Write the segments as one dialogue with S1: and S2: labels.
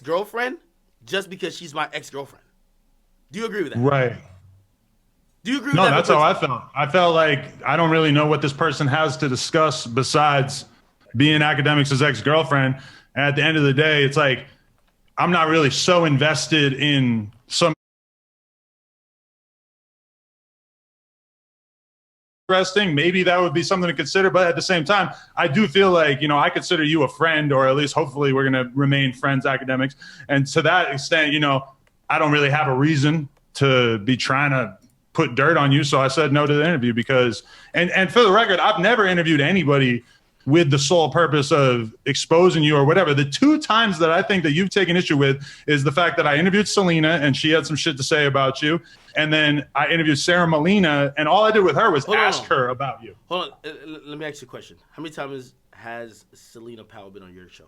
S1: girlfriend just because she's my ex-girlfriend. Do you agree with that?
S2: Right.
S1: Do you agree with
S2: No,
S1: that?
S2: that's how I felt. I felt like I don't really know what this person has to discuss besides being Akademiks' ex-girlfriend. And at the end of the day, it's like I'm not really so invested in some interesting. Maybe that would be something to consider. But at the same time, I do feel like, I consider you a friend, or at least hopefully we're going to remain friends, Akademiks. And to that extent, I don't really have a reason to be trying to put dirt on you. So I said no to the interview because, and for the record, I've never interviewed anybody with the sole purpose of exposing you or whatever. The two times that I think that you've taken issue with is the fact that I interviewed Celina and she had some shit to say about you. And then I interviewed Sarah Molina and all I did with her was ask her about you.
S1: Hold on. Let me ask you a question. How many times has Celina Powell been on your show?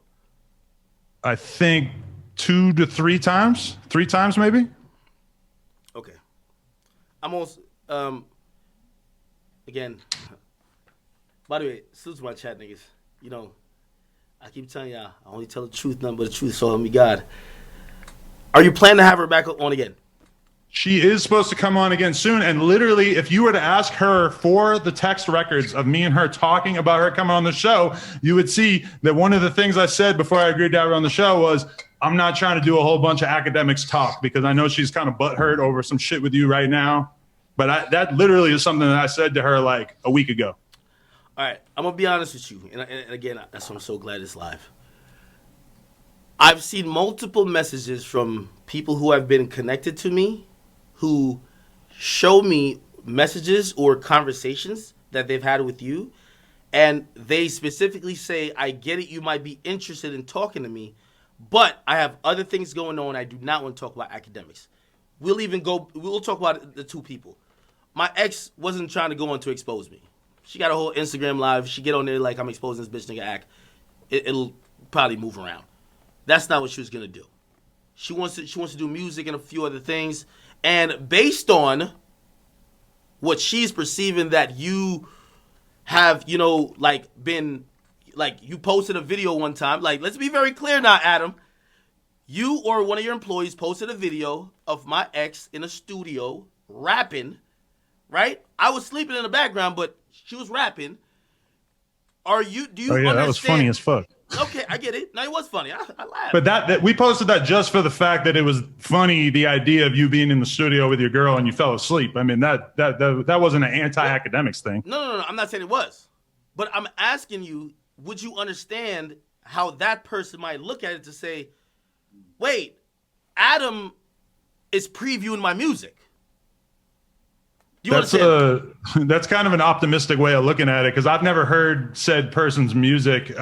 S2: I think 2 to 3 times. 3 times maybe.
S1: Okay. I'm also, again, by the way, salute to my chat niggas. I keep telling y'all, I only tell the truth, nothing but the truth, so help me God. Are you planning to have her back on again?
S2: She is supposed to come on again soon. And literally, if you were to ask her for the text records of me and her talking about her coming on the show, you would see that one of the things I said before I agreed to have her on the show was, I'm not trying to do a whole bunch of Akademiks talk because I know she's kind of butthurt over some shit with you right now. But that literally is something that I said to her like a week ago.
S1: All right, I'm going to be honest with you. And again, that's why I'm so glad it's live. I've seen multiple messages from people who have been connected to me who show me messages or conversations that they've had with you. And they specifically say, I get it, you might be interested in talking to me, but I have other things going on. I do not want to talk about Akademiks. We'll talk about the two people. My ex wasn't trying to go on to expose me. She got a whole Instagram live. She get on there like I'm exposing this bitch nigga act. It'll probably move around. That's not what she was gonna do. She wants to do music and a few other things. And based on what she's perceiving that you have, been you posted a video one time. Like, let's be very clear now, Adam. You or one of your employees posted a video of my ex in a studio rapping, right? I was sleeping in the background, but she was rapping. Do you understand?
S2: That was funny as fuck.
S1: Okay, I get it. No, it was funny. I laughed.
S2: But that we posted that just for the fact that it was funny, the idea of you being in the studio with your girl and you fell asleep. I mean, that wasn't an anti-Akademiks thing.
S1: No. I'm not saying it was. But I'm asking you, would you understand how that person might look at it to say, wait, Adam is previewing my music?
S2: That's kind of an optimistic way of looking at it because I've never heard said person's music.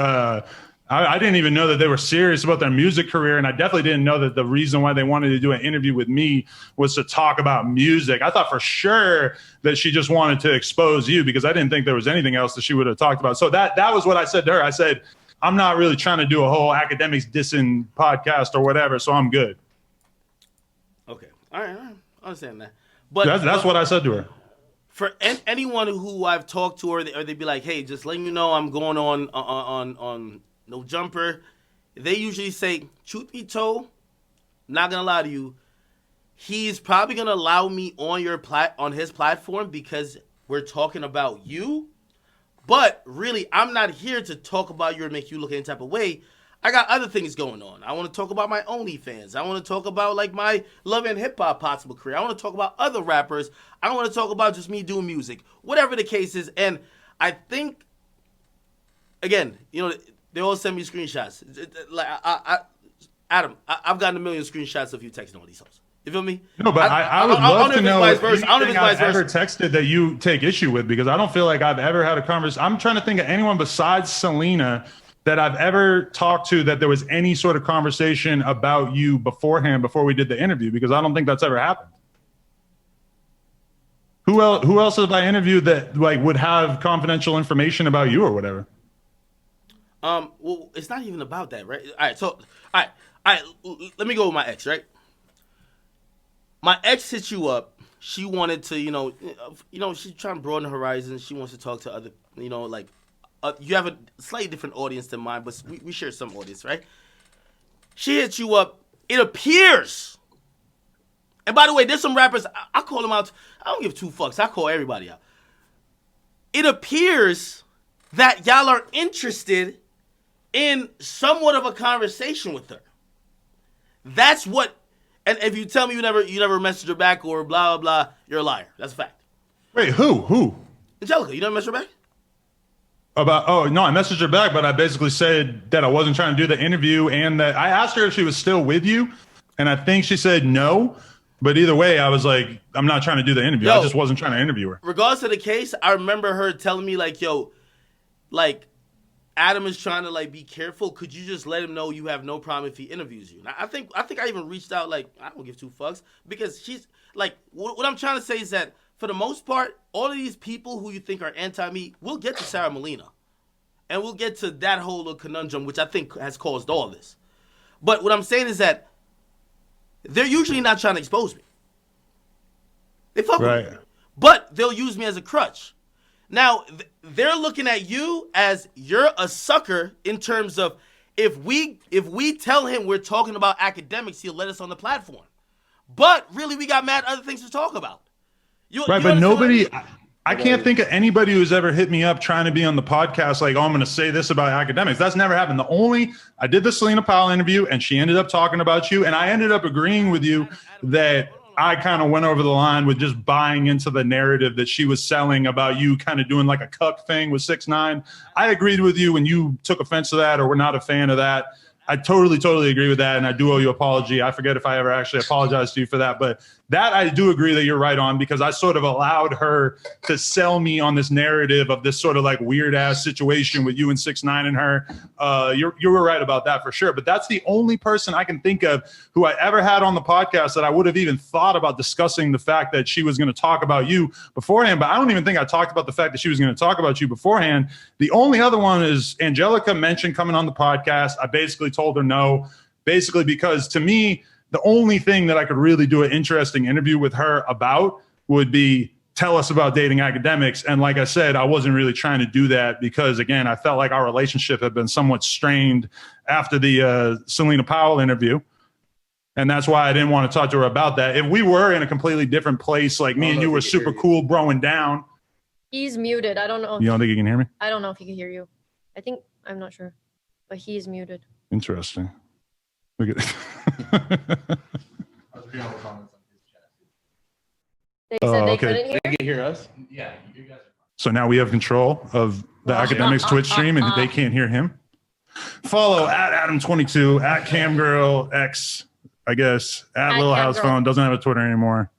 S2: I didn't even know that they were serious about their music career, and I definitely didn't know that the reason why they wanted to do an interview with me was to talk about music. I thought for sure that she just wanted to expose you because I didn't think there was anything else that she would have talked about. So that was what I said to her. I said, I'm not really trying to do a whole Akademiks dissing podcast or whatever, so I'm good.
S1: Okay. All right. I understand that. But
S2: that's what I said to her.
S1: For anyone who I've talked to, or they'd be like, "Hey, just letting you know, I'm going on NoJumper." They usually say, "Truth be told, not gonna lie to you, he's probably gonna allow me on his platform because we're talking about you. But really, I'm not here to talk about you or make you look any type of way. I got other things going on. I want to talk about my OnlyFans. I want to talk about like my love and hip hop possible career. I want to talk about other rappers. I don't want to talk about just me doing music. Whatever the case is." And I think, again, they all send me screenshots. Adam, I've gotten a million screenshots of you texting all these hoes. You feel me?
S2: No, but I would love to know if I've ever texted that you take issue with, because I don't feel like I've ever had a conversation. I'm trying to think of anyone besides Celina that I've ever talked to that there was any sort of conversation about you beforehand before we did the interview, because I don't think that's ever happened. Who else have I interviewed that like would have confidential information about you or whatever?
S1: Well, it's not even about that, right? All right. Let me go with my ex, right? My ex hit you up. She wanted to, she's trying to broaden the horizons. She wants to talk to other, you have a slightly different audience than mine, but we share some audience, right? She hit you up it appears, and by the way, there's some rappers, I call them out. I don't give two fucks. I call everybody out. It appears that y'all are interested in somewhat of a conversation with her. That's what, and if you tell me you never messaged her back or blah, blah, blah, you're a liar. That's a fact.
S2: Wait, who?
S1: Angelica, you never messaged her back?
S2: No, I messaged her back, but I basically said that I wasn't trying to do the interview and that I asked her if she was still with you. And I think she said no. But either way, I was like, I'm not trying to do the interview. I just wasn't trying to interview her.
S1: Regardless of the case, I remember her telling me like, yo, like, Adam is trying to like be careful. Could you just let him know you have no problem if he interviews you? Now, I think I even reached out like, I don't give two fucks, because she's like, what I'm trying to say is that for the most part, all of these people who you think are anti-me, we'll get to Sarah Molina. And we'll get to that whole little conundrum, which I think has caused all this. But what I'm saying is that they're usually not trying to expose me. They fuck with me. But they'll use me as a crutch. Now, they're looking at you as you're a sucker in terms of if we tell him we're talking about academics, he'll let us on the platform. But really, we got mad other things to talk about.
S2: But nobody, I can't think of anybody who's ever hit me up trying to be on the podcast like, oh, I'm going to say this about academics. That's never happened. I did the Celina Powell interview, and she ended up talking about you, and I ended up agreeing with you that I kind of went over the line with just buying into the narrative that she was selling about you kind of doing like a cuck thing with 6ix9ine. I agreed with you when you took offense to that or were not a fan of that. I totally agree with that, and I do owe you an apology. I forget if I ever actually apologized to you for that, but that I do agree that you're right on, because I sort of allowed her to sell me on this narrative of this sort of like weird ass situation with you and 6ix9ine and her. You were right about that for sure, but that's the only person I can think of who I ever had on the podcast that I would have even thought about discussing the fact that she was going to talk about you beforehand. But I don't even think I talked about the fact that she was going to talk about you beforehand. The only other one is Angelica mentioned coming on the podcast. I basically told her no, basically because to me, the only thing that I could really do an interesting interview with her about would be tell us about dating academics. And like I said, I wasn't really trying to do that because, again, I felt like our relationship had been somewhat strained after the Celina Powell interview. And that's why I didn't want to talk to her about that. If we were in a completely different place, like me and you were super cool broing down.
S3: He's muted. I don't know.
S2: You don't think he can hear me?
S3: I don't know if he can hear you. I'm not sure. But he's muted.
S2: Interesting. Look at
S3: They said they couldn't hear.
S4: They can hear us.
S5: Yeah, you guys are fine.
S2: So now we have control of the Akademiks Twitch stream, and they can't hear him. Follow at Adam22, at CamGirlX, I guess, at Little House Phone. Doesn't have a Twitter anymore.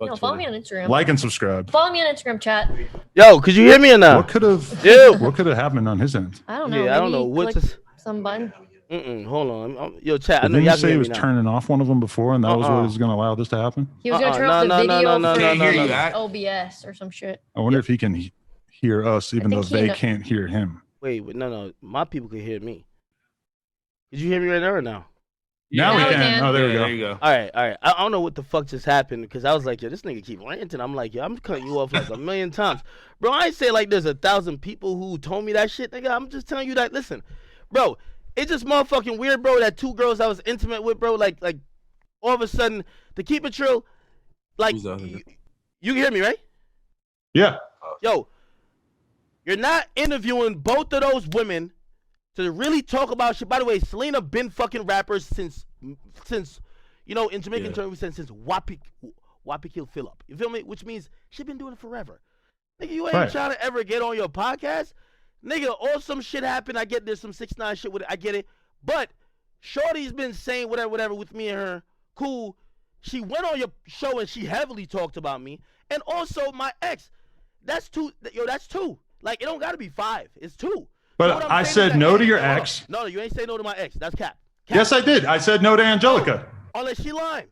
S3: No, follow me on Instagram.
S2: Like and subscribe.
S3: Follow me on Instagram, chat.
S1: Yo, could you hear me or not?
S2: What could have happened on his end?
S3: I don't know.
S1: Yeah, I don't know.
S3: What's
S1: What's
S3: some button?
S1: hold on. Yo, chat. I know
S2: Didn't
S1: y'all
S2: you say he
S1: can
S2: was
S1: hear me now.
S2: turning off one of them before, and that was what was going to allow this to happen?
S3: He was gonna turn off the
S1: no,
S3: video
S1: no,
S3: for
S1: no, no,
S4: no.
S3: OBS or some shit.
S2: I wonder if he can hear us, even though
S3: think he
S2: they
S3: kno-
S2: can't hear him.
S1: Wait, no. My people can hear me. Did you hear me right now or no?
S2: Now we can. Oh, there we go.
S4: There you go.
S1: All right. I don't know what the fuck just happened because I was like, yo, this nigga keep ranting. I'm like, yo, I'm cutting you off like a million times. Bro, I ain't say like there's 1,000 people who told me that shit, nigga. I'm just telling you that, listen, bro, it's just motherfucking weird, bro, that two girls I was intimate with, bro, like all of a sudden, to keep it true, like, you can hear me, right?
S2: Yeah.
S1: Yo, you're not interviewing both of those women to really talk about shit. By the way, Celina been fucking rappers since you know, in Jamaican terms, we said since Wapik Kill Phillip. You feel me? Which means she been doing it forever. Nigga, you ain't trying to ever get on your podcast. Nigga, all some shit happened. I get there's some 6ix9ine shit with it. I get it. But Shorty's been saying whatever with me and her. Cool. She went on your show and she heavily talked about me. And also my ex. That's two. Yo, that's two. Like, it don't got to be 5. It's 2.
S2: But I said no to your ex.
S1: No, you ain't say no to my ex. That's cap.
S2: Yes, I did. I said no to Angelica.
S1: Unless she lying.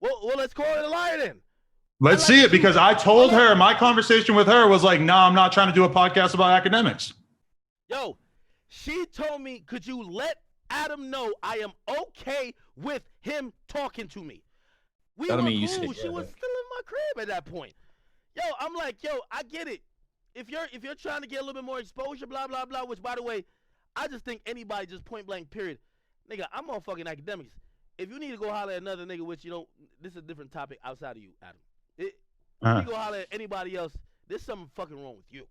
S1: Well, let's call it a liar then.
S2: Let's see it, because I told her, my conversation with her was like, no, I'm not trying to do a podcast about academics.
S1: Yo, she told me, could you let Adam know I am okay with him talking to me? We were cool. She was still in my crib at that point. Yo, I'm like, yo, I get it. If you're trying to get a little bit more exposure, blah, blah, blah, which, by the way, I just think anybody just point blank, period. Nigga, I'm on fucking academics. if you need to go holler at another nigga, which you don't, this is a different topic outside of you, Adam. If you go holler at anybody else, there's something fucking wrong with you.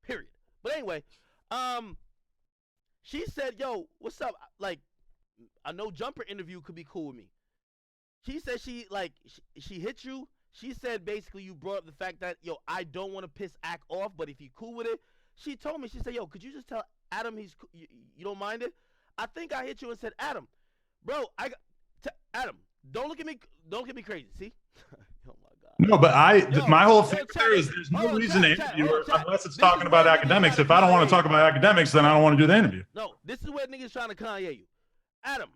S1: Period. But anyway, she said, "Yo, what's up? Like, a NoJumper interview could be cool with me." She said she hit you. She said basically you brought up the fact that, yo, I don't want to piss Ak off, but if you cool with it, she told me, she said, yo, could you just tell Adam you don't mind it? I think I hit you and said, Adam, bro, Adam, don't look at me crazy. See? Oh my God.
S2: No, but my whole thing there is there's no reason to interview her unless it's talking about academics. If I don't want to talk about academics, then I don't want to do the interview.
S1: No, this is where niggas trying to Kanye you. Adam,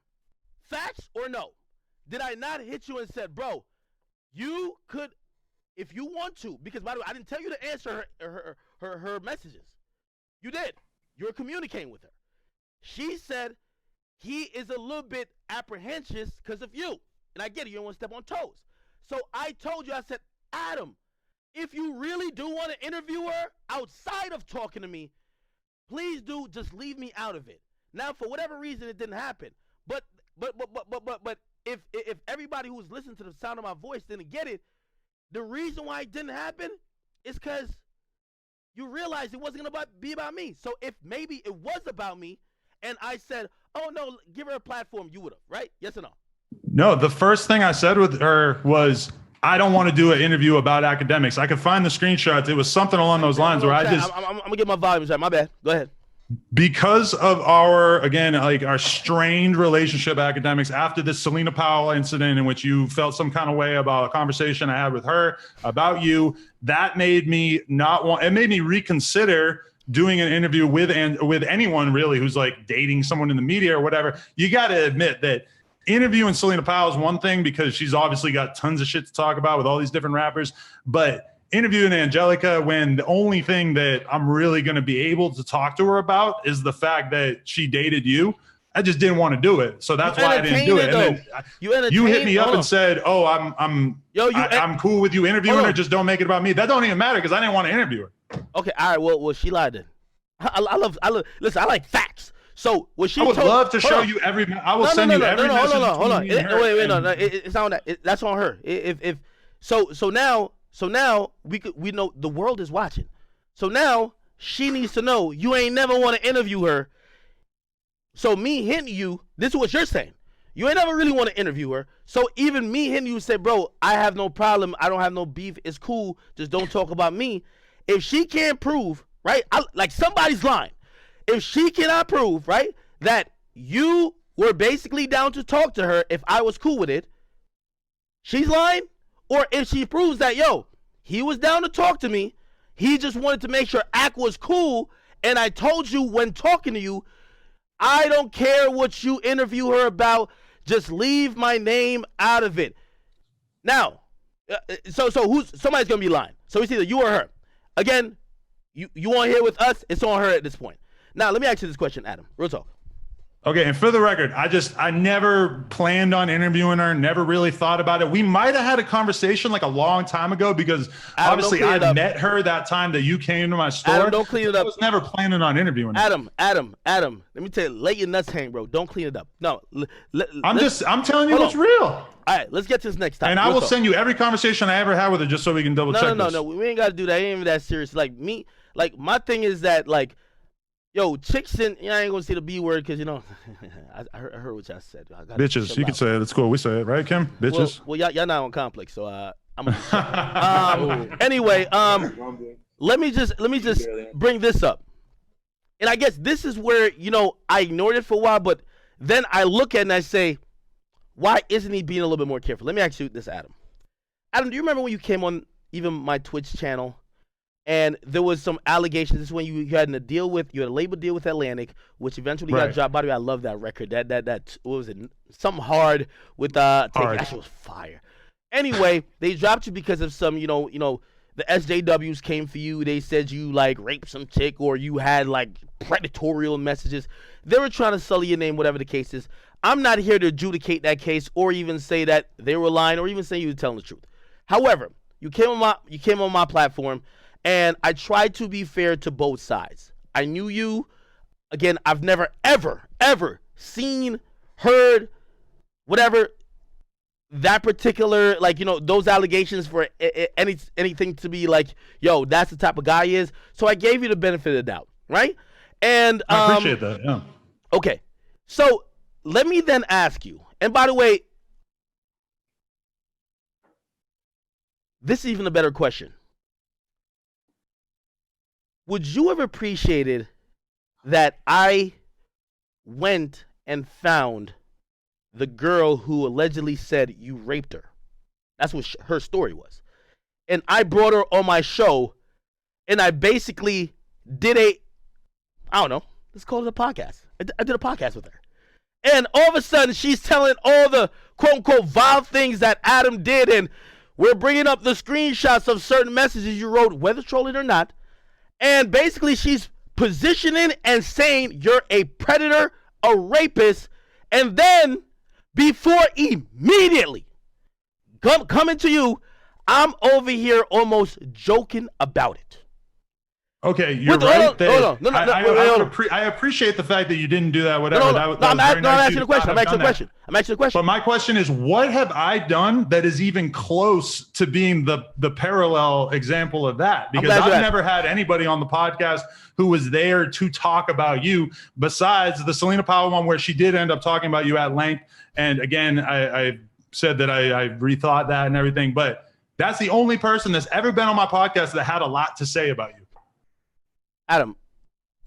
S1: facts or no? Did I not hit you and said, bro, you could, if you want to, because by the way, I didn't tell you to answer her messages. You did. You were communicating with her. She said he is a little bit apprehensive because of you. And I get it. You don't want to step on toes. So I told you, I said, Adam, if you really do want to interview her outside of talking to me, please do just leave me out of it. Now, for whatever reason, it didn't happen. But if everybody who's listening to the sound of my voice didn't get it, the reason why it didn't happen is because you realized it wasn't going to be about me. So if maybe it was about me and I said, oh, no, give her a platform, you would have, right? Yes or no?
S2: No, the first thing I said with her was, I don't want to do an interview about academics. I could find the screenshots. It was something along those lines where I'm
S1: going to get my volume right. My bad. Go ahead.
S2: Because of our strained relationship, academics, after this Celina Powell incident in which you felt some kind of way about a conversation I had with her about you, that made me it made me reconsider doing an interview with anyone really who's like dating someone in the media or whatever. You got to admit that interviewing Celina Powell is one thing because she's obviously got tons of shit to talk about with all these different rappers, but interviewing Angelica when the only thing that I'm really going to be able to talk to her about is the fact that she dated you. I just didn't want to do it. So that's why I didn't do it. And then you hit me up and said, oh, I'm cool with you interviewing her. Just don't make it about me. That don't even matter because I didn't want to interview her.
S1: Okay. All right. Well, she lied then. I love, listen, I like facts. So what she
S2: I would love to show you every, I will send you every message.
S1: Hold on. Wait, no. It's not on that. That's on her. So now we know the world is watching. So now she needs to know you ain't never want to interview her. So me hitting you, this is what you're saying. You ain't never really want to interview her. So even me hitting you say, bro, I have no problem. I don't have no beef. It's cool. Just don't talk about me. If she can't prove, right, like somebody's lying. If she cannot prove, right, that you were basically down to talk to her if I was cool with it, she's lying. Or if she proves that, yo, he was down to talk to me, he just wanted to make sure Ak was cool, and I told you when talking to you, I don't care what you interview her about, just leave my name out of it. Now, so somebody's gonna be lying. So it's either you or her. Again, you on here with us, it's on her at this point. Now, let me ask you this question, Adam. Real talk.
S2: Okay, and for the record, I never planned on interviewing her, never really thought about it. We might have had a conversation like a long time ago because
S1: Adam,
S2: obviously I met her that time that you came to my store.
S1: Adam, don't clean it up.
S2: I was never planning on interviewing her.
S1: Adam, let me tell you, let your nuts hang, bro. Don't clean it up. No.
S2: I'm telling you what's real.
S1: All right, let's get to this next time.
S2: And I will send you every conversation I ever had with her just so we can double check this.
S1: No, we ain't got to do that. It ain't even that serious. Like me, like my thing is that like, yo, chicks and I ain't gonna say the B word because I heard what y'all said.
S2: Bitches, you can say it. It's cool. We say it, right, Kim? Bitches.
S1: Well, y'all not on Complex, so I'm gonna. Anyway, let me just bring this up, and I guess this is where I ignored it for a while, but then I look at it and I say, why isn't he being a little bit more careful? Let me ask you this, Adam. Adam, do you remember when you came on even my Twitch channel? And there was some allegations. This is when you had a deal with, you had a label deal with Atlantic, which eventually got dropped. By the way, I love that record. That what was it? Something hard with That shit was fire. Anyway, they dropped you because of some, the SJWs came for you. They said you like raped some chick or you had like predatorial messages. They were trying to sully your name, whatever the case is. I'm not here to adjudicate that case or even say that they were lying or even say you were telling the truth. However, you came on my platform. And I tried to be fair to both sides. I knew you. Again, I've never, ever, ever seen, heard, whatever that particular, like, you know, those allegations for anything to be like, yo, that's the type of guy he is. So I gave you the benefit of the doubt, right? And
S2: I appreciate that. Yeah.
S1: Okay, so let me then ask you. And by the way, this is even a better question. Would you have appreciated that I went and found the girl who allegedly said you raped her? That's what her story was. And I brought her on my show, and I basically did I don't know, let's call it a podcast. I did a podcast with her. And all of a sudden, she's telling all the quote-unquote vile things that Adam did, and we're bringing up the screenshots of certain messages you wrote, whether trolling or not. And basically, she's positioning and saying you're a predator, a rapist, and then before immediately coming to you, I'm over here almost joking about it.
S2: Okay, you're right. I appreciate the fact that you didn't do that. Whatever.
S1: I'm asking a question. I'm asking a question.
S2: But my question is, what have I done that is even close to being the parallel example of that? Because I've never had anybody on the podcast who was there to talk about you, besides the Celina Powell one, where she did end up talking about you at length. And again, I said that I rethought that and everything. But that's the only person that's ever been on my podcast that had a lot to say about you.
S1: Adam,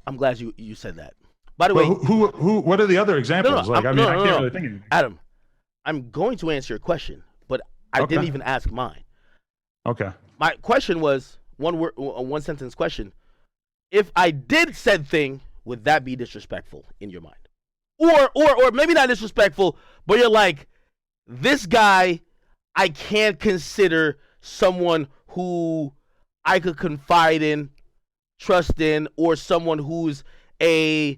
S1: I'm glad you said that. By the way,
S2: who? What are the other examples? I can't really think of anything.
S1: Adam, I'm going to answer your question, but I didn't even ask mine.
S2: Okay.
S1: My question was one sentence question. If I did said thing, would that be disrespectful in your mind? Or maybe not disrespectful, but you're like, this guy, I can't consider someone who I could confide in, trust in, or someone who's you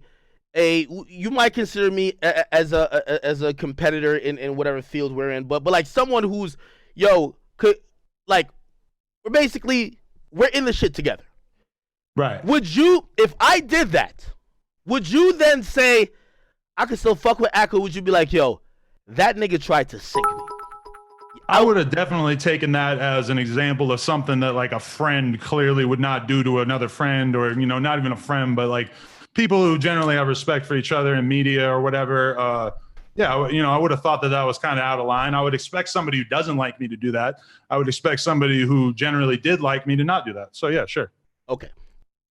S1: might consider me as a competitor in whatever field we're in, but like someone who's we're in the shit together.
S2: Right.
S1: Would you, if I did that, would you then say I could still fuck with Akko? Would you be like, yo, that nigga tried to sink me?
S2: I would have definitely taken that as an example of something that like a friend clearly would not do to another friend, or, you know, not even a friend, but like people who generally have respect for each other in media or whatever. Yeah, you know, I would have thought that was kind of out of line. I would expect somebody who doesn't like me to do that. I would expect somebody who generally did like me to not do that. So yeah, sure.
S1: Okay.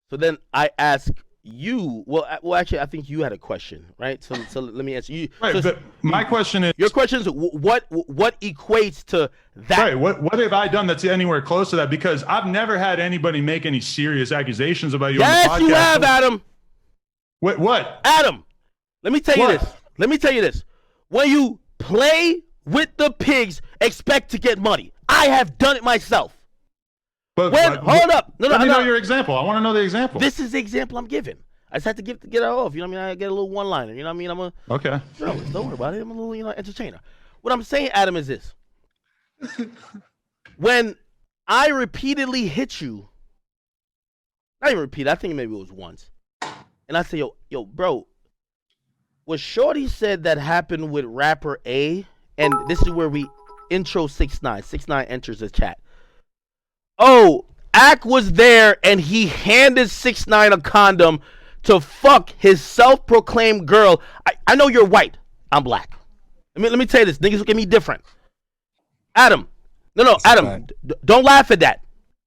S1: So then I ask you, well, actually, I think you had a question, right? So let me answer you.
S2: Right, but my question is,
S1: your question is what equates to that?
S2: Right. What have I done that's anywhere close to that? Because I've never had anybody make any serious accusations about you on the podcast.
S1: Yes, you have, Adam.
S2: What?
S1: Adam, let me tell you this. When you play with the pigs, expect to get money. I have done it myself.
S2: But
S1: hold up.
S2: Let me know your example. I want to know the example.
S1: This is the example I'm giving. I just had to get it off. You know what I mean? I get a little one-liner. You know what I mean?
S2: Okay.
S1: Don't worry about it. I'm a little, entertainer. What I'm saying, Adam, is this. When I repeatedly hit you, not even repeat, I think maybe it was once, and I say, yo, bro, what Shorty said that happened with rapper A, and this is where we intro 6ix9ine. 6ix9ine enters the chat. Oh, Ak was there and he handed 6ix9ine a condom to fuck his self-proclaimed girl. I know you're white. I'm black. Let me tell you this. Niggas look at me different. Adam. No, Adam. Don't laugh at that.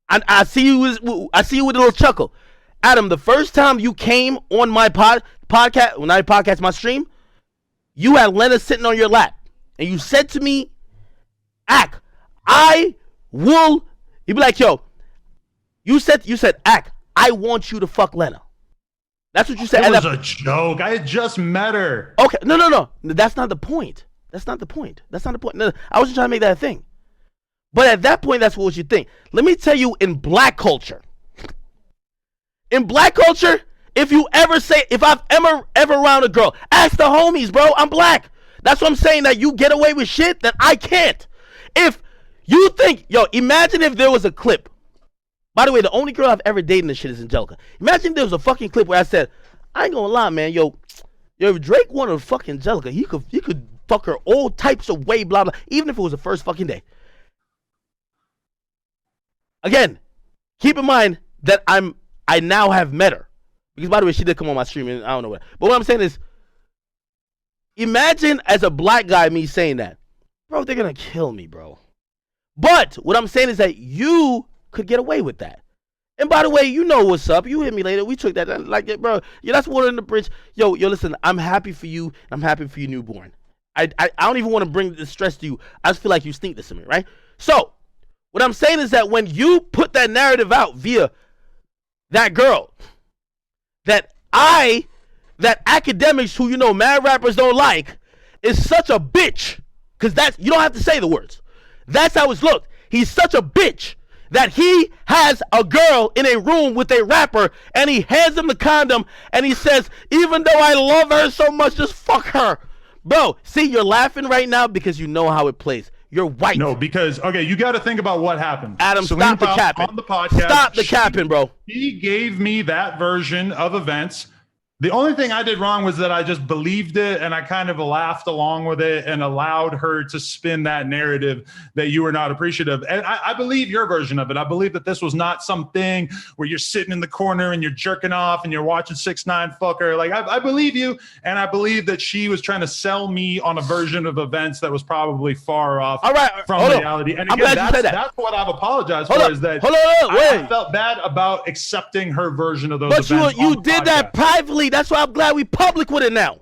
S1: I see you with a little chuckle. Adam, the first time you came on my podcast, when I podcast my stream, you had Lena sitting on your lap. And you said to me, Ak, I will... You'd be like, yo, you said, Ak, I want you to fuck Lena. That's what you said.
S2: It was a joke. I had just met her.
S1: Okay, no. That's not the point. No, I wasn't trying to make that a thing. But at that point, that's what you think. Let me tell you, in black culture, if I've ever around a girl, ask the homies, bro. I'm black. That's what I'm saying, that you get away with shit that I can't. If you think, imagine if there was a clip. By the way, the only girl I've ever dated in this shit is Angelica. Imagine if there was a fucking clip where I said, I ain't gonna lie, man, if Drake wanted to fuck Angelica, he could fuck her all types of way, blah, blah, even if it was the first fucking day. Again, keep in mind that I now have met her. Because, by the way, she did come on my stream, and I don't know what. But what I'm saying is, imagine as a black guy me saying that. Bro, they're going to kill me, bro. But what I'm saying is that you could get away with that. And by the way, you know what's up. You hit me later. We took that. Like, bro, yeah, that's water in the bridge. Yo, listen, I'm happy for you. I'm happy for your newborn. I don't even want to bring the stress to you. I just feel like you stink this to me, right? So, what I'm saying is that when you put that narrative out via that girl, that Akademiks, who you know mad rappers don't like, is such a bitch. Because you don't have to say the words. That's how it's looked. He's such a bitch that he has a girl in a room with a rapper and he hands him the condom and he says, even though I love her so much, just fuck her. Bro, see, you're laughing right now because you know how it plays. You're white.
S2: No, because, okay, you got to think about what happened.
S1: Adam,
S2: Celina
S1: stop the capping.
S2: On the podcast,
S1: stop the capping, bro.
S2: He gave me that version of events. The only thing I did wrong was that I just believed it and I kind of laughed along with it and allowed her to spin that narrative that you were not appreciative. And I believe your version of it. I believe that this was not something where you're sitting in the corner and you're jerking off and you're watching 6ix9ine fuck her. Like, I believe you. And I believe that she was trying to sell me on a version of events that was probably far off from reality. And again, that's what I've apologized for, is that I felt bad about accepting her version of those events.
S1: But you did that privately. That's why I'm glad we public with it now.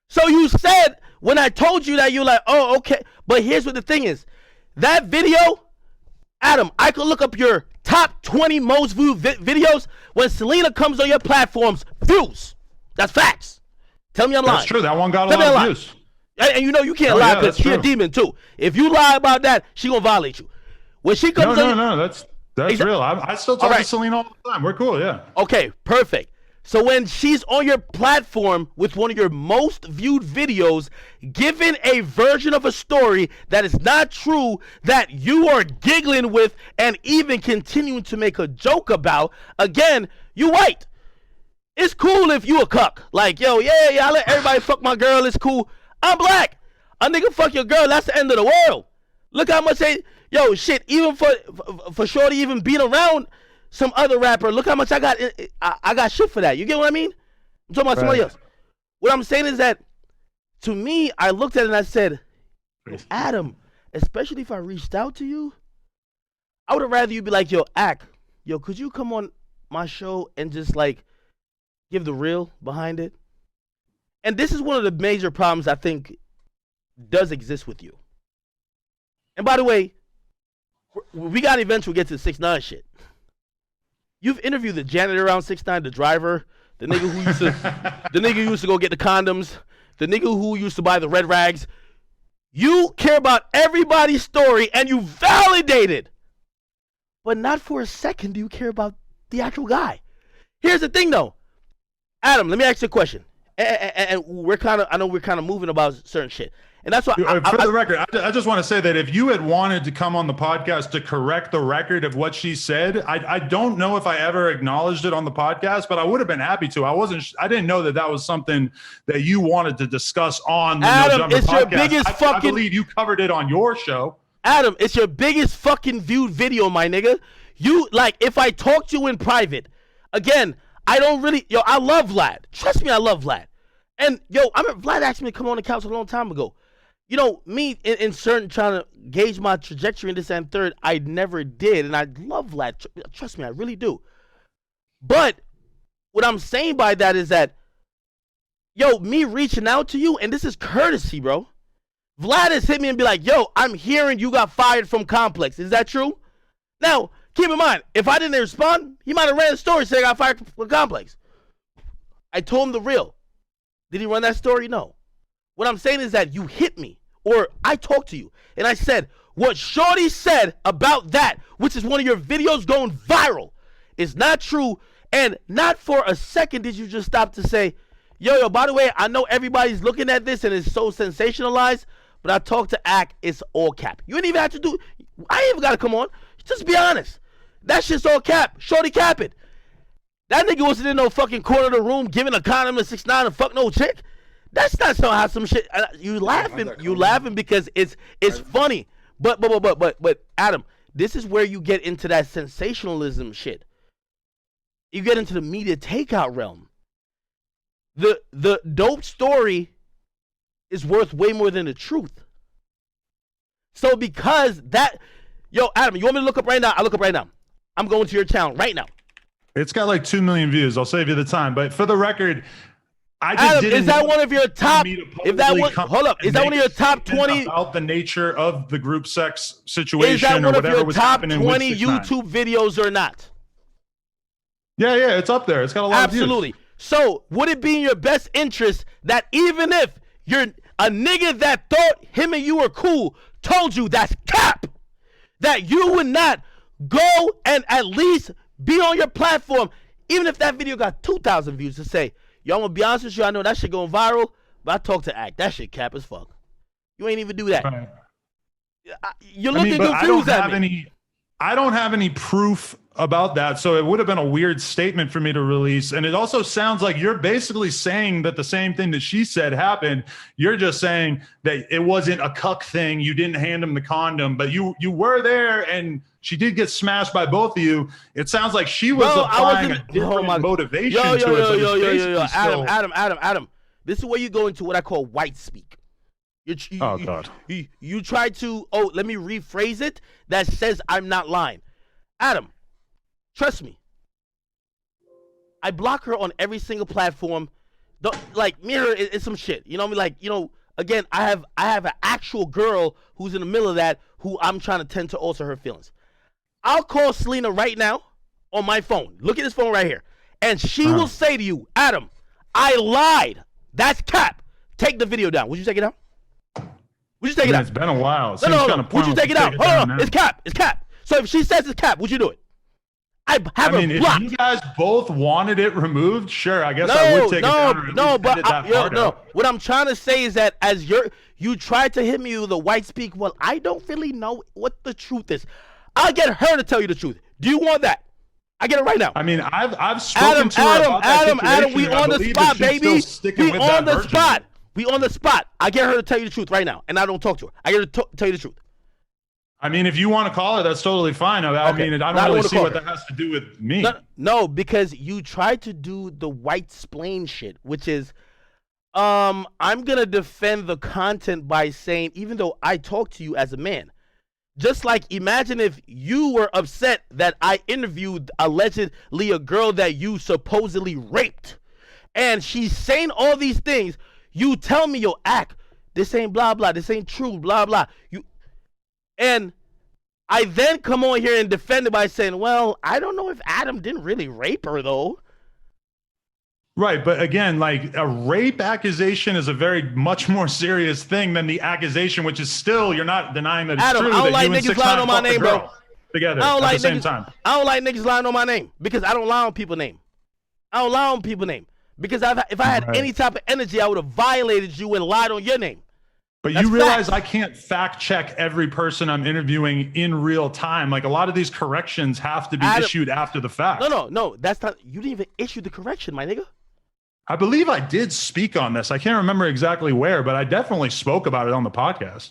S1: So you said when I told you that, you're like, oh, okay. But here's what the thing is. That video, Adam, I could look up your top 20 most viewed videos. When Celina comes on your platforms, views. That's facts. Tell me I'm lying.
S2: That's true. That one got a lot of views.
S1: And you know you can't lie because she's a demon too. If you lie about that, she gonna violate you. When she comes
S2: No, that's real. I still talk to Celina all the time. We're cool, yeah.
S1: Okay, perfect. So when she's on your platform with one of your most viewed videos, given a version of a story that is not true, that you are giggling with and even continuing to make a joke about, again, you white. It's cool if you a cuck. Like, yo, yeah, I let everybody fuck my girl. It's cool. I'm black. A nigga fuck your girl. That's the end of the world. Look how much yo, shit, even for Shorty even being around some other rapper, look how much I got shit for that. You get what I mean? I'm talking about somebody else. What I'm saying is that, to me, I looked at it and I said, Adam, especially if I reached out to you, I would have rather you be like, yo, could you come on my show and just like give the real behind it? And this is one of the major problems I think does exist with you. And by the way, we got events we'll get to the 6ix9ine shit. You've interviewed the janitor around 6ix9ine, the driver, the nigga who used to go get the condoms, the nigga who used to buy the red rags. You care about everybody's story and you validate it. But not for a second do you care about the actual guy. Here's the thing though. Adam, let me ask you a question. And I know we're kind of moving about certain shit. And that's why
S2: for the record, I just want to say that if you had wanted to come on the podcast to correct the record of what she said, I don't know if I ever acknowledged it on the podcast, but I would have been happy to. I didn't know that was something that you wanted to discuss on the
S1: Adam,
S2: NoJumper
S1: it's
S2: podcast.
S1: Your biggest
S2: I believe you covered it on your show.
S1: Adam, it's your biggest fucking viewed video, my nigga. You, like, if I talk to you in private, again, I don't really, I love Vlad. Trust me, I love Vlad. And, Vlad asked me to come on the couch a long time ago. You know, me in certain trying to gauge my trajectory in this and third, I never did. And I love Vlad. Trust me, I really do. But what I'm saying by that is that, me reaching out to you, and this is courtesy, bro. Vlad has hit me and be like, yo, I'm hearing you got fired from Complex. Is that true? Now, keep in mind, if I didn't respond, he might have ran a story saying I got fired from Complex. I told him the real. Did he run that story? No. What I'm saying is that you hit me, or I talked to you, and I said, what Shorty said about that, which is one of your videos going viral, is not true, and not for a second did you just stop to say, yo, by the way, I know everybody's looking at this and it's so sensationalized, but I talked to Ak, it's all cap. You ain't even have to do, I ain't even got to come on. Just be honest. That shit's all cap. Shorty cap it. That nigga wasn't in no fucking corner of the room giving a condom to 6ix9ine and fuck no chick. That's not so how some shit. You laughing because it's funny. But Adam, this is where you get into that sensationalism shit. You get into the media takeout realm. The dope story is worth way more than the truth. So because that, yo, Adam, you want me to look up right now? I'll look up right now. I'm going to your channel right now.
S2: It's got like 2 million views. I'll save you the time. But for the record, I just
S1: Adam,
S2: didn't.
S1: is that one of your top? If that one, hold up, is that one of your top 20?
S2: About the nature of the group sex situation,
S1: is that one
S2: or whatever
S1: of your
S2: was
S1: top
S2: happening
S1: 20
S2: with 6ix9ine.
S1: YouTube videos or not?
S2: Yeah, it's up there. It's got a lot
S1: Absolutely.
S2: of views.
S1: So would it be in your best interest that even if you're a nigga that thought him and you were cool told you that's cap, that you would not go and at least be on your platform, even if that video got 2,000 views, to say, yo, I'm gonna be honest with you, I know that shit going viral, but I talk to Act. That shit cap as fuck. You ain't even do that.
S2: Right.
S1: You're looking confused at me.
S2: I don't have any proof about that, so it would have been a weird statement for me to release. And it also sounds like you're basically saying that the same thing that she said happened. You're just saying that it wasn't a cuck thing. You didn't hand him the condom, but you were there, and she did get smashed by both of you. It sounds like she was applying a different motivation to it.
S1: Adam. This is where you go into what I call white speak.
S2: God.
S1: You try to, let me rephrase it, that says I'm not lying. Adam, trust me. I block her on every single platform. Like, mirror is some shit. You know what I mean? Like, again, I have an actual girl who's in the middle of that who I'm trying to tend to alter her feelings. I'll call Celina right now on my phone. Look at this phone right here. And she will say to you, Adam, I lied. That's cap. Take the video down. Would you take it down? Would you take it out?
S2: It's been a while.
S1: No. Would you take it out? Hold on. It's cap. It's cap. So if she says it's cap, would you do it? I mean,
S2: if you guys both wanted it removed, sure. I guess I would take it down.
S1: What I'm trying to say is that as you tried to hit me with the white speak, well, I don't really know what the truth is. I'll get her to tell you the truth. Do you want that? I get it right now.
S2: I mean, I've spoken to her about that situation.
S1: Adam, we on the spot, baby. We on the spot. We on the spot. I get her to tell you the truth right now, and I don't talk to her. I get her to tell you the truth.
S2: I mean, if you want to call her, that's totally fine. I mean, I don't really see what that has to do with me.
S1: No, because you tried to do the white splain shit, which is, I'm gonna defend the content by saying, even though I talk to you as a man, just like imagine if you were upset that I interviewed allegedly a girl that you supposedly raped, and she's saying all these things. You tell me, yo, Act, this ain't blah, blah, this ain't true, blah, blah. And I then come on here and defend it by saying, well, I don't know if Adam didn't really rape her, though.
S2: Right, but again, like a rape accusation is a very much more serious thing than the accusation, which is still, you're not denying that it's
S1: Adam,
S2: true.
S1: I don't like niggas lying on my name, bro.
S2: Together at the same time.
S1: I don't like niggas lying on my name because I don't lie on people's name. I don't lie on people's name. Because if I had any type of energy, I would have violated you and lied on your name.
S2: But you realize I can't fact check every person I'm interviewing in real time. Like a lot of these corrections have to be issued after the fact.
S1: No. That's not. You didn't even issue the correction, my nigga.
S2: I believe I did speak on this. I can't remember exactly where, but I definitely spoke about it on the podcast.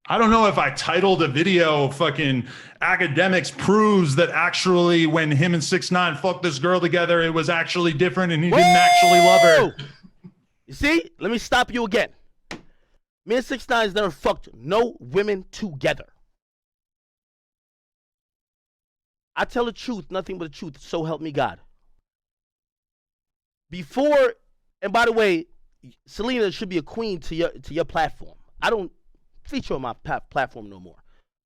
S2: I don't know if I titled a video fucking Akademiks proves that actually when him and 6ix9ine fucked this girl together, it was actually different and he didn't actually love her.
S1: You see? Let me stop you again. Me and 6ix9ine's never fucked no women together. I tell the truth, nothing but the truth. So help me God. Before, and by the way, Celina should be a queen to your platform. I don't feature on my platform no more.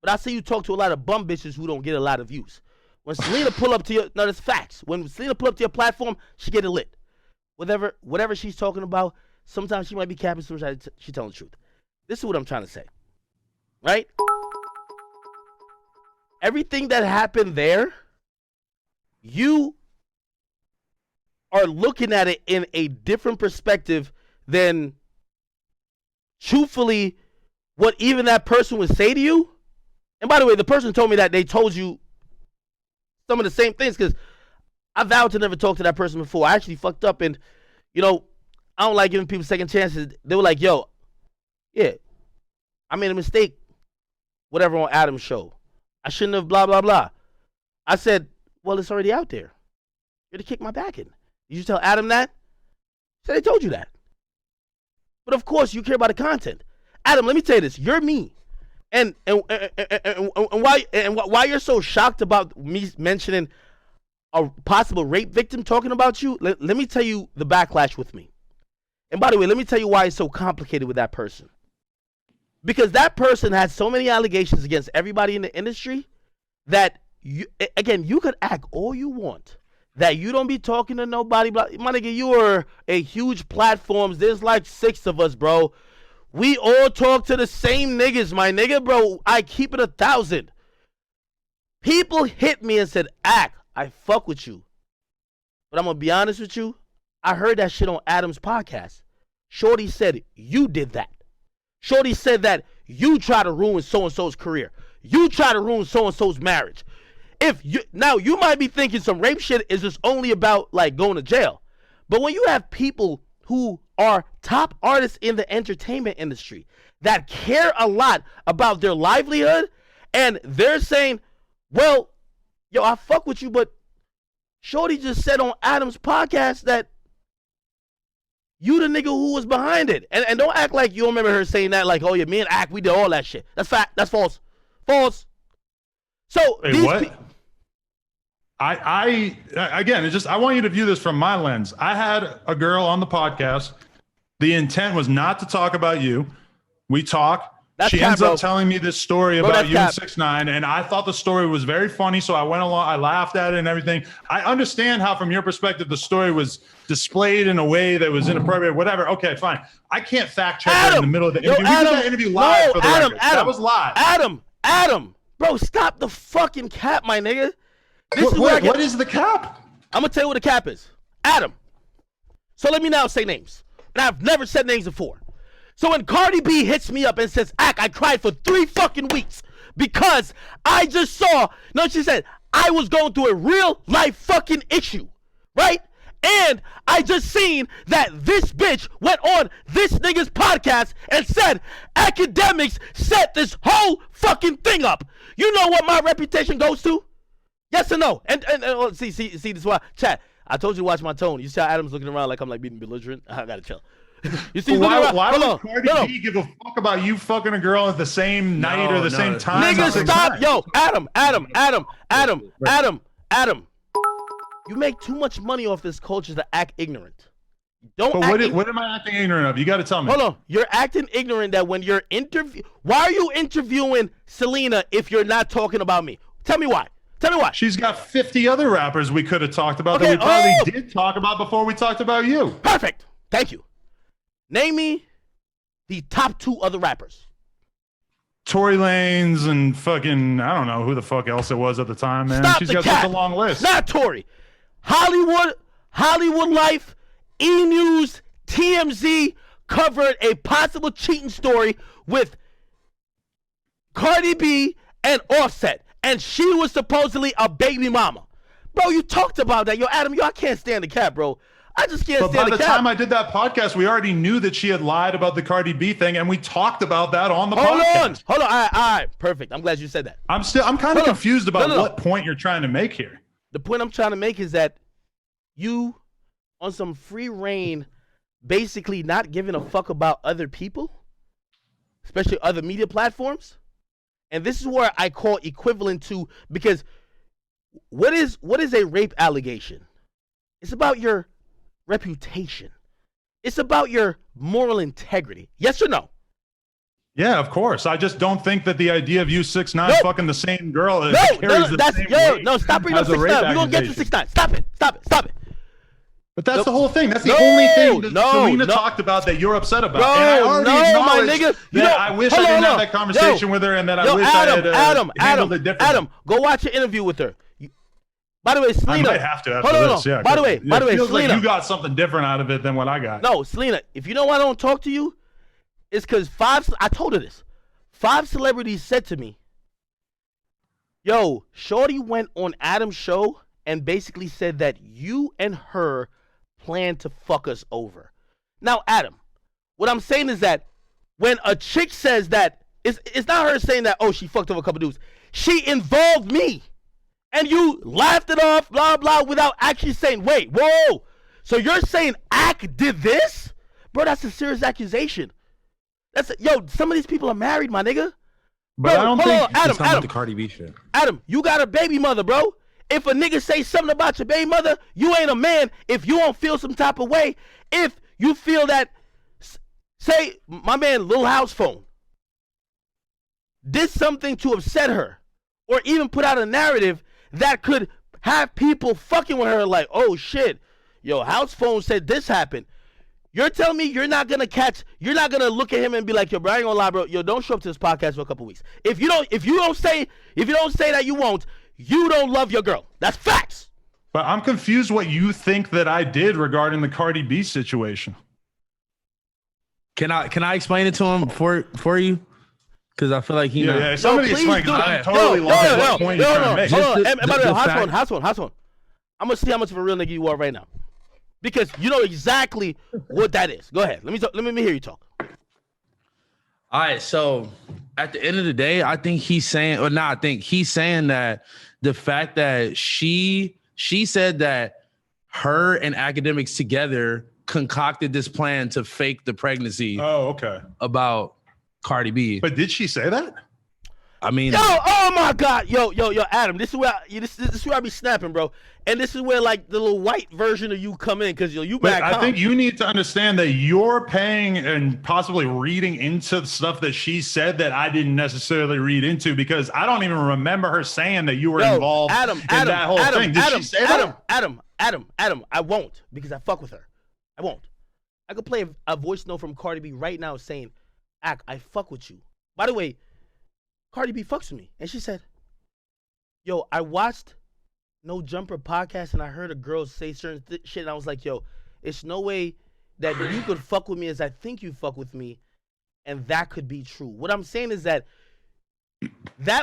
S1: But I see you talk to a lot of bum bitches who don't get a lot of views. When Celina pull up to your, no, that's facts. When Celina pull up to your platform, she get it lit. Whatever she's talking about, sometimes she might be capping, sometimes she's telling the truth. This is what I'm trying to say, right? Everything that happened there, you are looking at it in a different perspective than truthfully what even that person would say to you. And by the way, the person told me that they told you some of the same things because I vowed to never talk to that person before. I actually fucked up and you know, I don't like giving people second chances. They were like, yo, yeah, I made a mistake, whatever, on Adam's show. I shouldn't have blah, blah, blah. I said, well, it's already out there. You're to kick my back in. Did you tell Adam that? He said, I told you that. But of course, you care about the content. Adam, let me tell you this. You're me. And why you're so shocked about me mentioning a possible rape victim talking about you, let me tell you the backlash with me. And by the way, let me tell you why it's so complicated with that person. Because that person has so many allegations against everybody in the industry that, you could act all you want, that you don't be talking to nobody. My nigga, you are a huge platform. There's like 6 of us, bro. We all talk to the same niggas, my nigga, bro. I keep it 1,000. People hit me and said, I fuck with you. But I'm going to be honest with you. I heard that shit on Adam's podcast. Shorty said, you did that. Shorty said that you try to ruin so-and-so's career. You try to ruin so-and-so's marriage. Now, you might be thinking some rape shit is just only about, like, going to jail. But when you have people who are top artists in the entertainment industry that care a lot about their livelihood, and they're saying, well, yo, I fuck with you, but Shorty just said on Adam's podcast that you the nigga who was behind it. And don't act like you don't remember her saying that, like, oh yeah, me and Ak, we did all that shit. That's fact. That's false. False. So
S2: wait, what? I again, it's just, I want you to view this from my lens. I had a girl on the podcast. The intent was not to talk about you. We talk. She ends up telling me this story about you and 6ix9ine, and I thought the story was very funny, so I went along. I laughed at it and everything. I understand how, from your perspective, the story was displayed in a way that was inappropriate. Whatever. Okay, fine. I can't fact check her in the middle of the interview. We did that interview live for the record. That was live.
S1: Adam, bro, stop the fucking cap, my nigga.
S2: What is the cap?
S1: I'm gonna tell you what the cap is. Adam. So let me now say names. And I've never said names before. So when Cardi B hits me up and says, I cried for 3 fucking weeks because I just saw, no, she said, I was going through a real life fucking issue, right? And I just seen that this bitch went on this nigga's podcast and said, Akademiks set this whole fucking thing up. You know what my reputation goes to? Yes or no? And see, this is why, chat, I told you to watch my tone. You see how Adam's looking around like I'm like being belligerent? I gotta chill. You see,
S2: why would Cardi B give a fuck about you fucking a girl at the same night or the same time?
S1: Nigga, stop. Yo, Adam. You make too much money off this culture to act ignorant.
S2: What am I acting ignorant of? You got to tell me.
S1: Hold on. You're acting ignorant that when you're why are you interviewing Celina if you're not talking about me? Tell me why.
S2: She's got 50 other rappers we could have talked about that we probably did talk about before we talked about you.
S1: Perfect. Thank you. Name me the top 2 other rappers.
S2: Tory Lanez and fucking, I don't know who the fuck else it was at the time, man. She's got such a long list.
S1: Not Tory. Hollywood Life, E-News, TMZ covered a possible cheating story with Cardi B and Offset. And she was supposedly a baby mama. Bro, you talked about that. Yo, Adam, I can't stand the cap, bro. I just can't stand the cap.
S2: But by the time I did that podcast, we already knew that she had lied about the Cardi B thing, and we talked about that on the podcast.
S1: Hold on. All right. Perfect. I'm glad you said that.
S2: I'm kind of confused about what point you're trying to make here.
S1: The point I'm trying to make is that you, on some free reign, basically not giving a fuck about other people, especially other media platforms. And this is where I call equivalent to, because what is a rape allegation? It's about your reputation. It's about your moral integrity. Yes or no?
S2: Yeah, of course. I just don't think that the idea of you 6ix9ine fucking the same girl carries the same weight.
S1: No, stop bringing up 6ix9ine. We're going to get to 6ix9ine. Stop it.
S2: But that's the whole thing. That's the only thing that Celina talked about that you're upset about.
S1: Bro,
S2: and I already acknowledged that I wish I didn't have that conversation with her, and that I wish I had handled it differently.
S1: Adam, go watch an interview with her. By the way, Celina.
S2: I might have to after this. Yeah.
S1: By the way,
S2: feels
S1: Celina.
S2: Like you got something different out of it than what I got.
S1: No, Celina, if you know why I don't talk to you, it's because I told her this. 5 celebrities said to me, yo, Shorty went on Adam's show and basically said that you and her planned to fuck us over. Now, Adam, what I'm saying is that when a chick says that, it's not her saying that, oh, she fucked over a couple dudes. She involved me. And you laughed it off, blah, blah, without actually saying, wait, whoa. So you're saying Ak did this? Bro, that's a serious accusation. Yo, some of these people are married, my nigga.
S2: But
S1: bro,
S2: I don't think
S4: Adam, the Cardi B shit.
S1: Adam, you got a baby mother, bro. If a nigga say something about your baby mother, you ain't a man if you don't feel some type of way. If you feel that, say, my man Lil House Phone did something to upset her or even put out a narrative that could have people fucking with her like, oh shit, yo, House Phone said this happened. You're telling me you're not gonna look at him and be like, yo, bro, I ain't gonna lie, bro, yo, don't show up to this podcast for a couple weeks. If you don't say that you won't, you don't love your girl. That's facts.
S2: But I'm confused what you think that I did regarding the Cardi B situation.
S4: Can I explain it to him for you? Because I feel like he
S2: yeah, somebody explain, because I'm totally lost what point you're trying to make.
S1: Hold on. And by the way, House Phone. I'm gonna see how much of a real nigga you are right now, because you know exactly what that is. Go ahead. Let me hear you talk.
S4: All right, so at the end of the day, I think he's saying that the fact that she said that her and Akademiks together concocted this plan to fake the pregnancy.
S2: Oh, okay.
S4: About Cardi B.
S2: But did she say that?
S4: I mean,
S1: oh my God, yo, Adam, this is where I be snapping, bro, and this is where like the little white version of you come in, because you back.
S2: I think you need to understand that you're paying and possibly reading into the stuff that she said that I didn't necessarily read into, because I don't even remember her saying that you were involved in that whole thing. Did she say that?
S1: Adam, I won't, because I fuck with her. I won't. I could play a voice note from Cardi B right now saying, Ak, I fuck with you. By the way, Cardi B fucks with me. And she said, yo, I watched NoJumper podcast and I heard a girl say certain shit. And I was like, yo, it's no way that you could fuck with me as I think you fuck with me. And that could be true. What I'm saying is that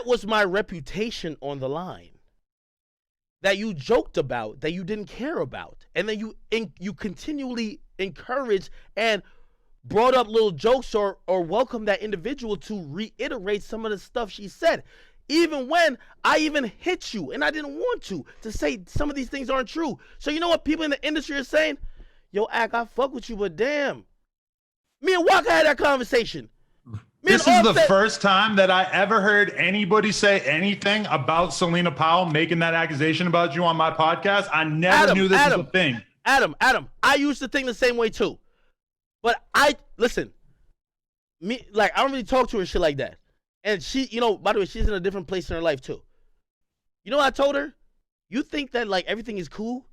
S1: was my reputation on the line. That you joked about, that you didn't care about. And then you continually encourage and brought up little jokes or welcome that individual to reiterate some of the stuff she said. Even when I even hit you and I didn't want to say some of these things aren't true. So you know what people in the industry are saying? Yo, Ak, I fuck with you, but damn. Me and Waka had that conversation.
S2: This is the first time that I ever heard anybody say anything about Celina Powell making that accusation about you on my podcast. I never knew this was a thing.
S1: Adam, I used to think the same way too. But listen, I don't really talk to her shit like that. And she, by the way, she's in a different place in her life too. You know what I told her? You think that like everything is cool?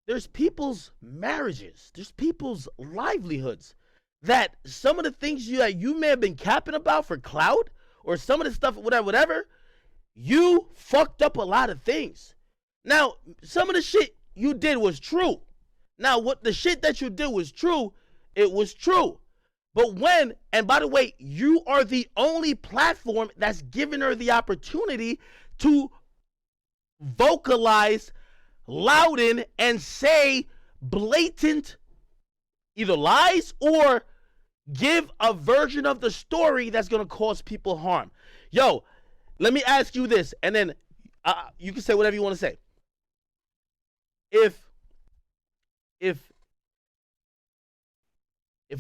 S1: There's people's marriages. There's people's livelihoods. That some of the things you may have been capping about for clout, or some of the stuff, whatever, you fucked up a lot of things. Now, some of the shit you did was true. Now, what the shit that you did was true, it was true. But and by the way, you are the only platform that's given her the opportunity to vocalize, louden, and say blatant either lies or give a version of the story that's going to cause people harm. Yo, let me ask you this, and then you can say whatever you want to say. If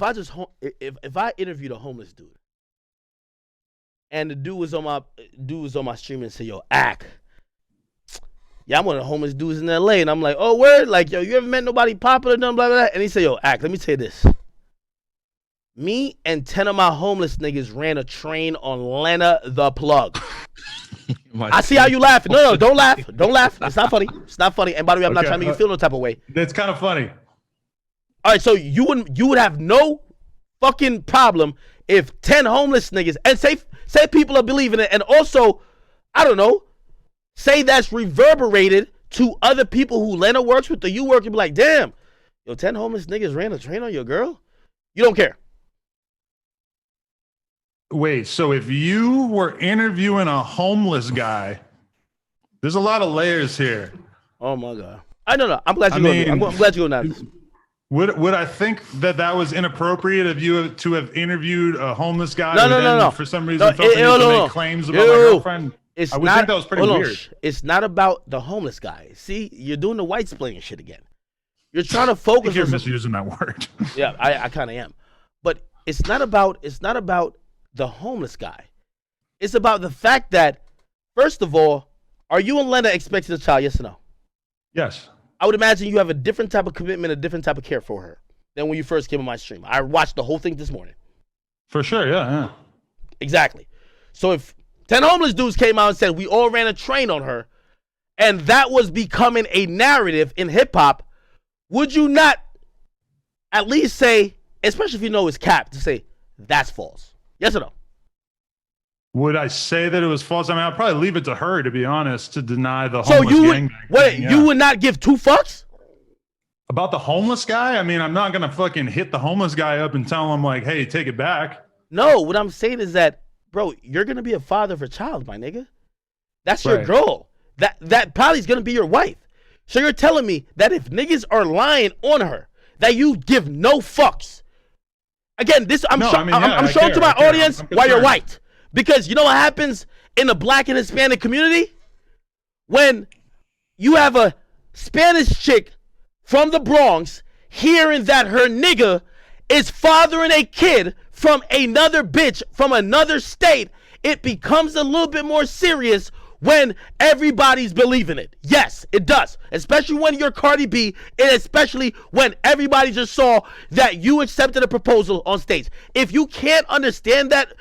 S1: I interviewed a homeless dude, and the dude was on my stream and say, yo, Ak, yeah, I'm one of the homeless dudes in LA, and I'm like, oh, word? Like, yo, you ever met nobody popular, blah, blah, blah? And he said, yo, Ak, let me tell you this. Me and 10 of my homeless niggas ran a train on Lena the plug. I see how you laughing. No, don't laugh. Don't laugh. It's not funny. It's not funny. And by the way, I'm not trying to make you feel no type of way.
S2: That's kind of funny.
S1: All right, so you would have no fucking problem if 10 homeless niggas, and say people are believing it, and also, I don't know, say that's reverberated to other people who Lena works with or you work, and be like, damn, yo, 10 homeless niggas ran a train on your girl? You don't care.
S2: Wait, so if you were interviewing a homeless guy, there's a lot of layers here.
S1: Oh my God. I know. I'm glad you go. I'm glad you go now.
S2: Would I think that was inappropriate of you to have interviewed a homeless guy?
S1: No.
S2: For some reason, felt the need to make claims about my girlfriend. I would think that was pretty weird.
S1: It's not about the homeless guy. See, you're doing the white splaining shit again. You're trying to focus.
S2: You're misusing that word.
S1: Yeah, I kind of am. But it's not about the homeless guy. It's about the fact that, first of all, are you and Lena expecting a child? Yes or no?
S2: Yes.
S1: I would imagine you have a different type of commitment, a different type of care for her than when you first came on my stream. I watched the whole thing this morning.
S2: For sure, yeah.
S1: Exactly. So if 10 homeless dudes came out and said we all ran a train on her, and that was becoming a narrative in hip-hop, would you not at least say, especially if you know it's cap, to say that's false? Yes or no?
S2: Would I say that it was false? I mean, I'd probably leave it to her, to be honest, to deny the
S1: so
S2: homeless gangbang.
S1: Wait, you would not give two fucks?
S2: About the homeless guy? I mean, I'm not going to fucking hit the homeless guy up and tell him, like, hey, take it back.
S1: No, what I'm saying is that, bro, you're going to be a father of a child, my nigga. That's your girl. That probably is going to be your wife. So you're telling me that if niggas are lying on her, that you give no fucks. Again, I'm showing to my audience why you're white. Because you know what happens in the black and Hispanic community? When you have a Spanish chick from the Bronx hearing that her nigga is fathering a kid from another bitch from another state, it becomes a little bit more serious when everybody's believing it. Yes, it does. Especially when you're Cardi B, and especially when everybody just saw that you accepted a proposal on stage. If you can't understand that,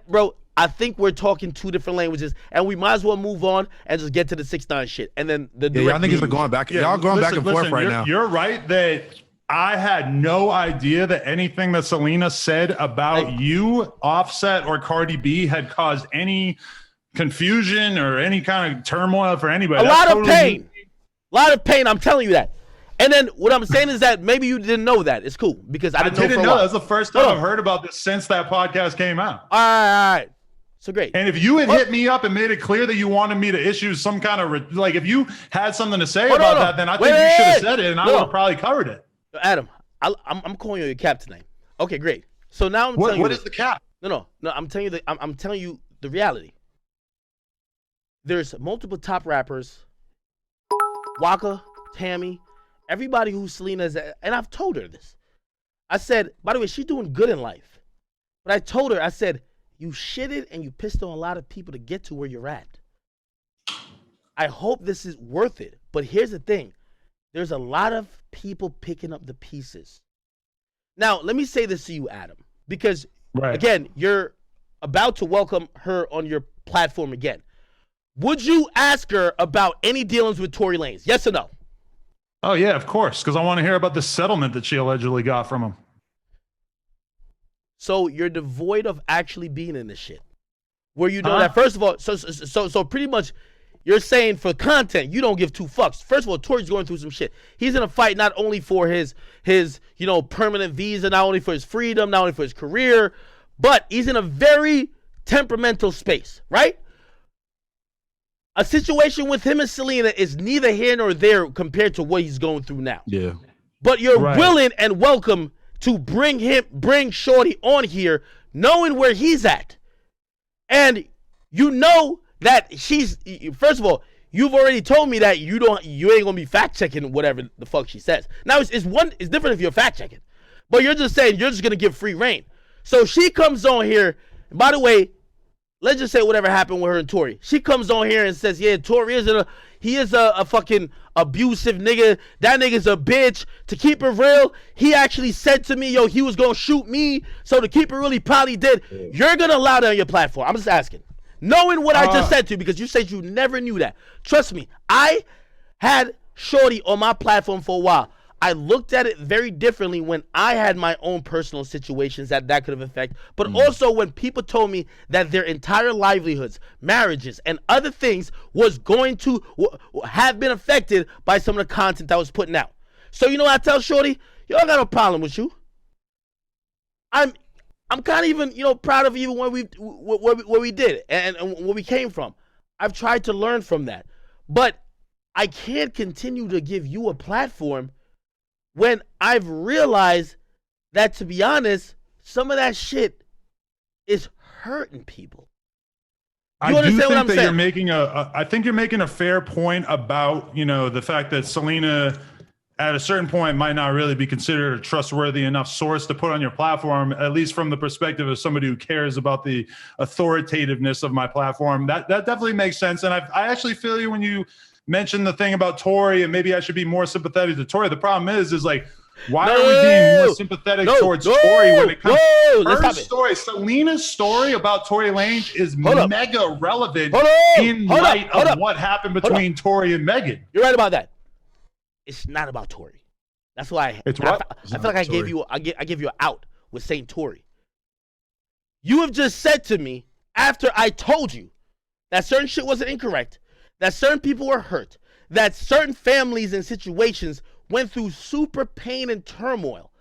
S1: bro, I think we're talking two different languages, and we might as well move on and just get to the 6ix9ine shit. And then
S5: y'all niggas are going back. Y'all going back and forth right now.
S2: You're right that I had no idea that anything that Celina said about you, Offset, or Cardi B had caused any confusion or any kind of turmoil for anybody.
S1: A lot of pain. I'm telling you that. And then what I'm saying is that maybe you didn't know that. It's cool because I didn't know.
S2: That's the first time I've heard about this since that podcast came out.
S1: All right. So great.
S2: And if you had hit me up and made it clear that you wanted me to issue some kind of like, if you had something to say about that, then I think you should have said it, and I would have probably covered it.
S1: Adam, I'm calling you your cap tonight. Okay, great. So now I'm telling you
S2: what is the cap?
S1: No. I'm telling you I'm telling you the reality. There's multiple top rappers, Waka, Tammy, everybody who Celina's, and I've told her this. I said, by the way, she's doing good in life. But I told her, I said, you shitted and you pissed on a lot of people to get to where you're at. I hope this is worth it. But here's the thing. There's a lot of people picking up the pieces. Now, let me say this to you, Adam, because, again, you're about to welcome her on your platform again. Would you ask her about any dealings with Tory Lanez? Yes or no?
S2: Oh, yeah, of course, because I want to hear about the settlement that she allegedly got from him.
S1: So you're devoid of actually being in this shit. Where you know that, first of all, so pretty much you're saying for content, you don't give two fucks. First of all, Tory's going through some shit. He's in a fight not only for his permanent visa, not only for his freedom, not only for his career, but he's in a very temperamental space, right? A situation with him and Celina is neither here nor there compared to what he's going through now.
S5: Yeah.
S1: But you're willing and welcome to bring Shorty on here, knowing where he's at. And you know that first of all, you've already told me that you ain't gonna be fact checking whatever the fuck she says. Now it's different if you're fact checking, but you're just saying you're just gonna give free reign. So she comes on here, and by the way, let's just say whatever happened with her and Tory. She comes on here and says, yeah, Tory is a fucking abusive nigga. That nigga's a bitch. To keep it real, he actually said to me, yo, he was going to shoot me. So to keep it real, he probably did. You're going to allow that on your platform. I'm just asking. Knowing what I just said to you, because you said you never knew that. Trust me, I had Shorty on my platform for a while. I looked at it very differently when I had my own personal situations that could have affected, but also when people told me that their entire livelihoods, marriages, and other things was going to have been affected by some of the content I was putting out. So you know what I tell Shorty? Yo, I got no problem with you. I'm kind of even proud of even what we did and where we came from. I've tried to learn from that, but I can't continue to give you a platform when I've realized that, to be honest, some of that shit is hurting people.
S2: I do think that you're making I think you're making a fair point about, the fact that Celina at a certain point might not really be considered a trustworthy enough source to put on your platform, at least from the perspective of somebody who cares about the authoritativeness of my platform. That definitely makes sense. And I actually feel you when you mentioned the thing about Tori, and maybe I should be more sympathetic to Tori. The problem is like, why are we being more sympathetic towards Tori when it comes to her story? Selena's story about Tory Lanez is mega relevant in light of what happened between Tori and Megan.
S1: You're right about that. It's not about Tory. That's why
S2: I feel
S1: like I gave you an out with saying Tory. You have just said to me after I told you that certain shit wasn't incorrect, that certain people were hurt, that certain families and situations went through super pain and turmoil.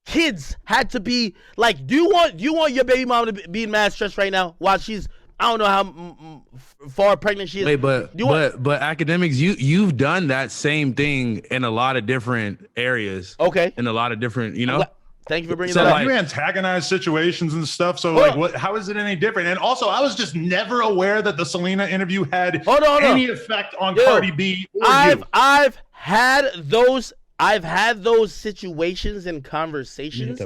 S1: Kids had to be like, do you want your baby mom to be mad stressed right now while she's, I don't know how far pregnant she is.
S4: Wait, but Akademiks, you've done that same thing in a lot of different areas.
S1: Okay.
S4: In a lot of different,
S1: Thank you for bringing that up.
S2: You antagonize situations and stuff. So how is it any different? And also, I was just never aware that the Celina interview had any effect on Cardi B or
S1: I've had those situations and conversations.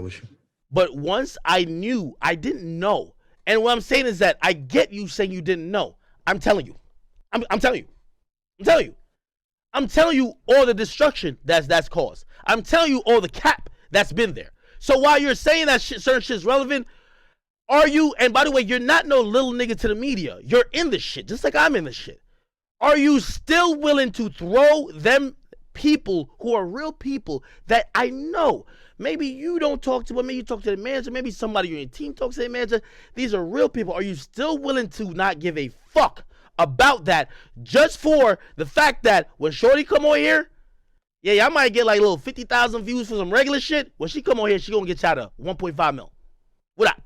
S1: But once I knew, I didn't know. And what I'm saying is that I get you saying you didn't know. I'm telling you. I'm telling you all the destruction that's caused. I'm telling you all the cap that's been there. So while you're saying that certain shit is relevant, are you, and by the way, you're not no little nigga to the media. You're in this shit, just like I'm in this shit. Are you still willing to throw them people who are real people that I know? Maybe you don't talk to, but maybe you talk to the manager. Maybe somebody on your team talks to the manager. These are real people. Are you still willing to not give a fuck about that just for the fact that when Shorty come on here, yeah, I might get like little 50,000 views for some regular shit. When she come on here, she gonna get shot up 1.5 mil. What up?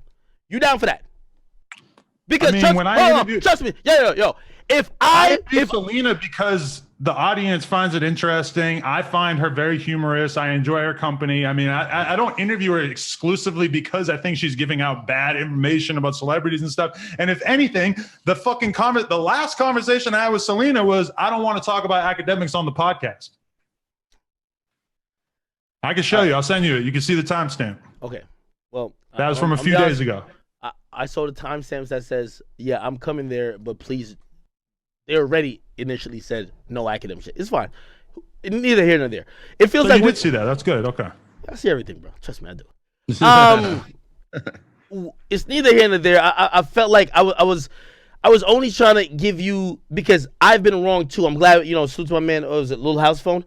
S1: You down for that? Because trust me, yo. If
S2: Celina because the audience finds it interesting. I find her very humorous. I enjoy her company. I mean, I don't interview her exclusively because I think she's giving out bad information about celebrities and stuff. And if anything, the last conversation I had with Celina was, I don't want to talk about Akademiks on the podcast. I can show you. I'll send you it. You can see the timestamp.
S1: Okay. Well,
S2: that was from a few days ago.
S1: I saw the timestamps that says, yeah, I'm coming there, but please. They already initially said no academic shit. It's fine. Neither here nor there. It feels like
S2: you did see that. That's good. Okay.
S1: I see everything, bro. Trust me, I do. It's neither here nor there. I felt like I was only trying to give you, because I've been wrong too. I'm glad, salute to my man. Was it Little House Phone?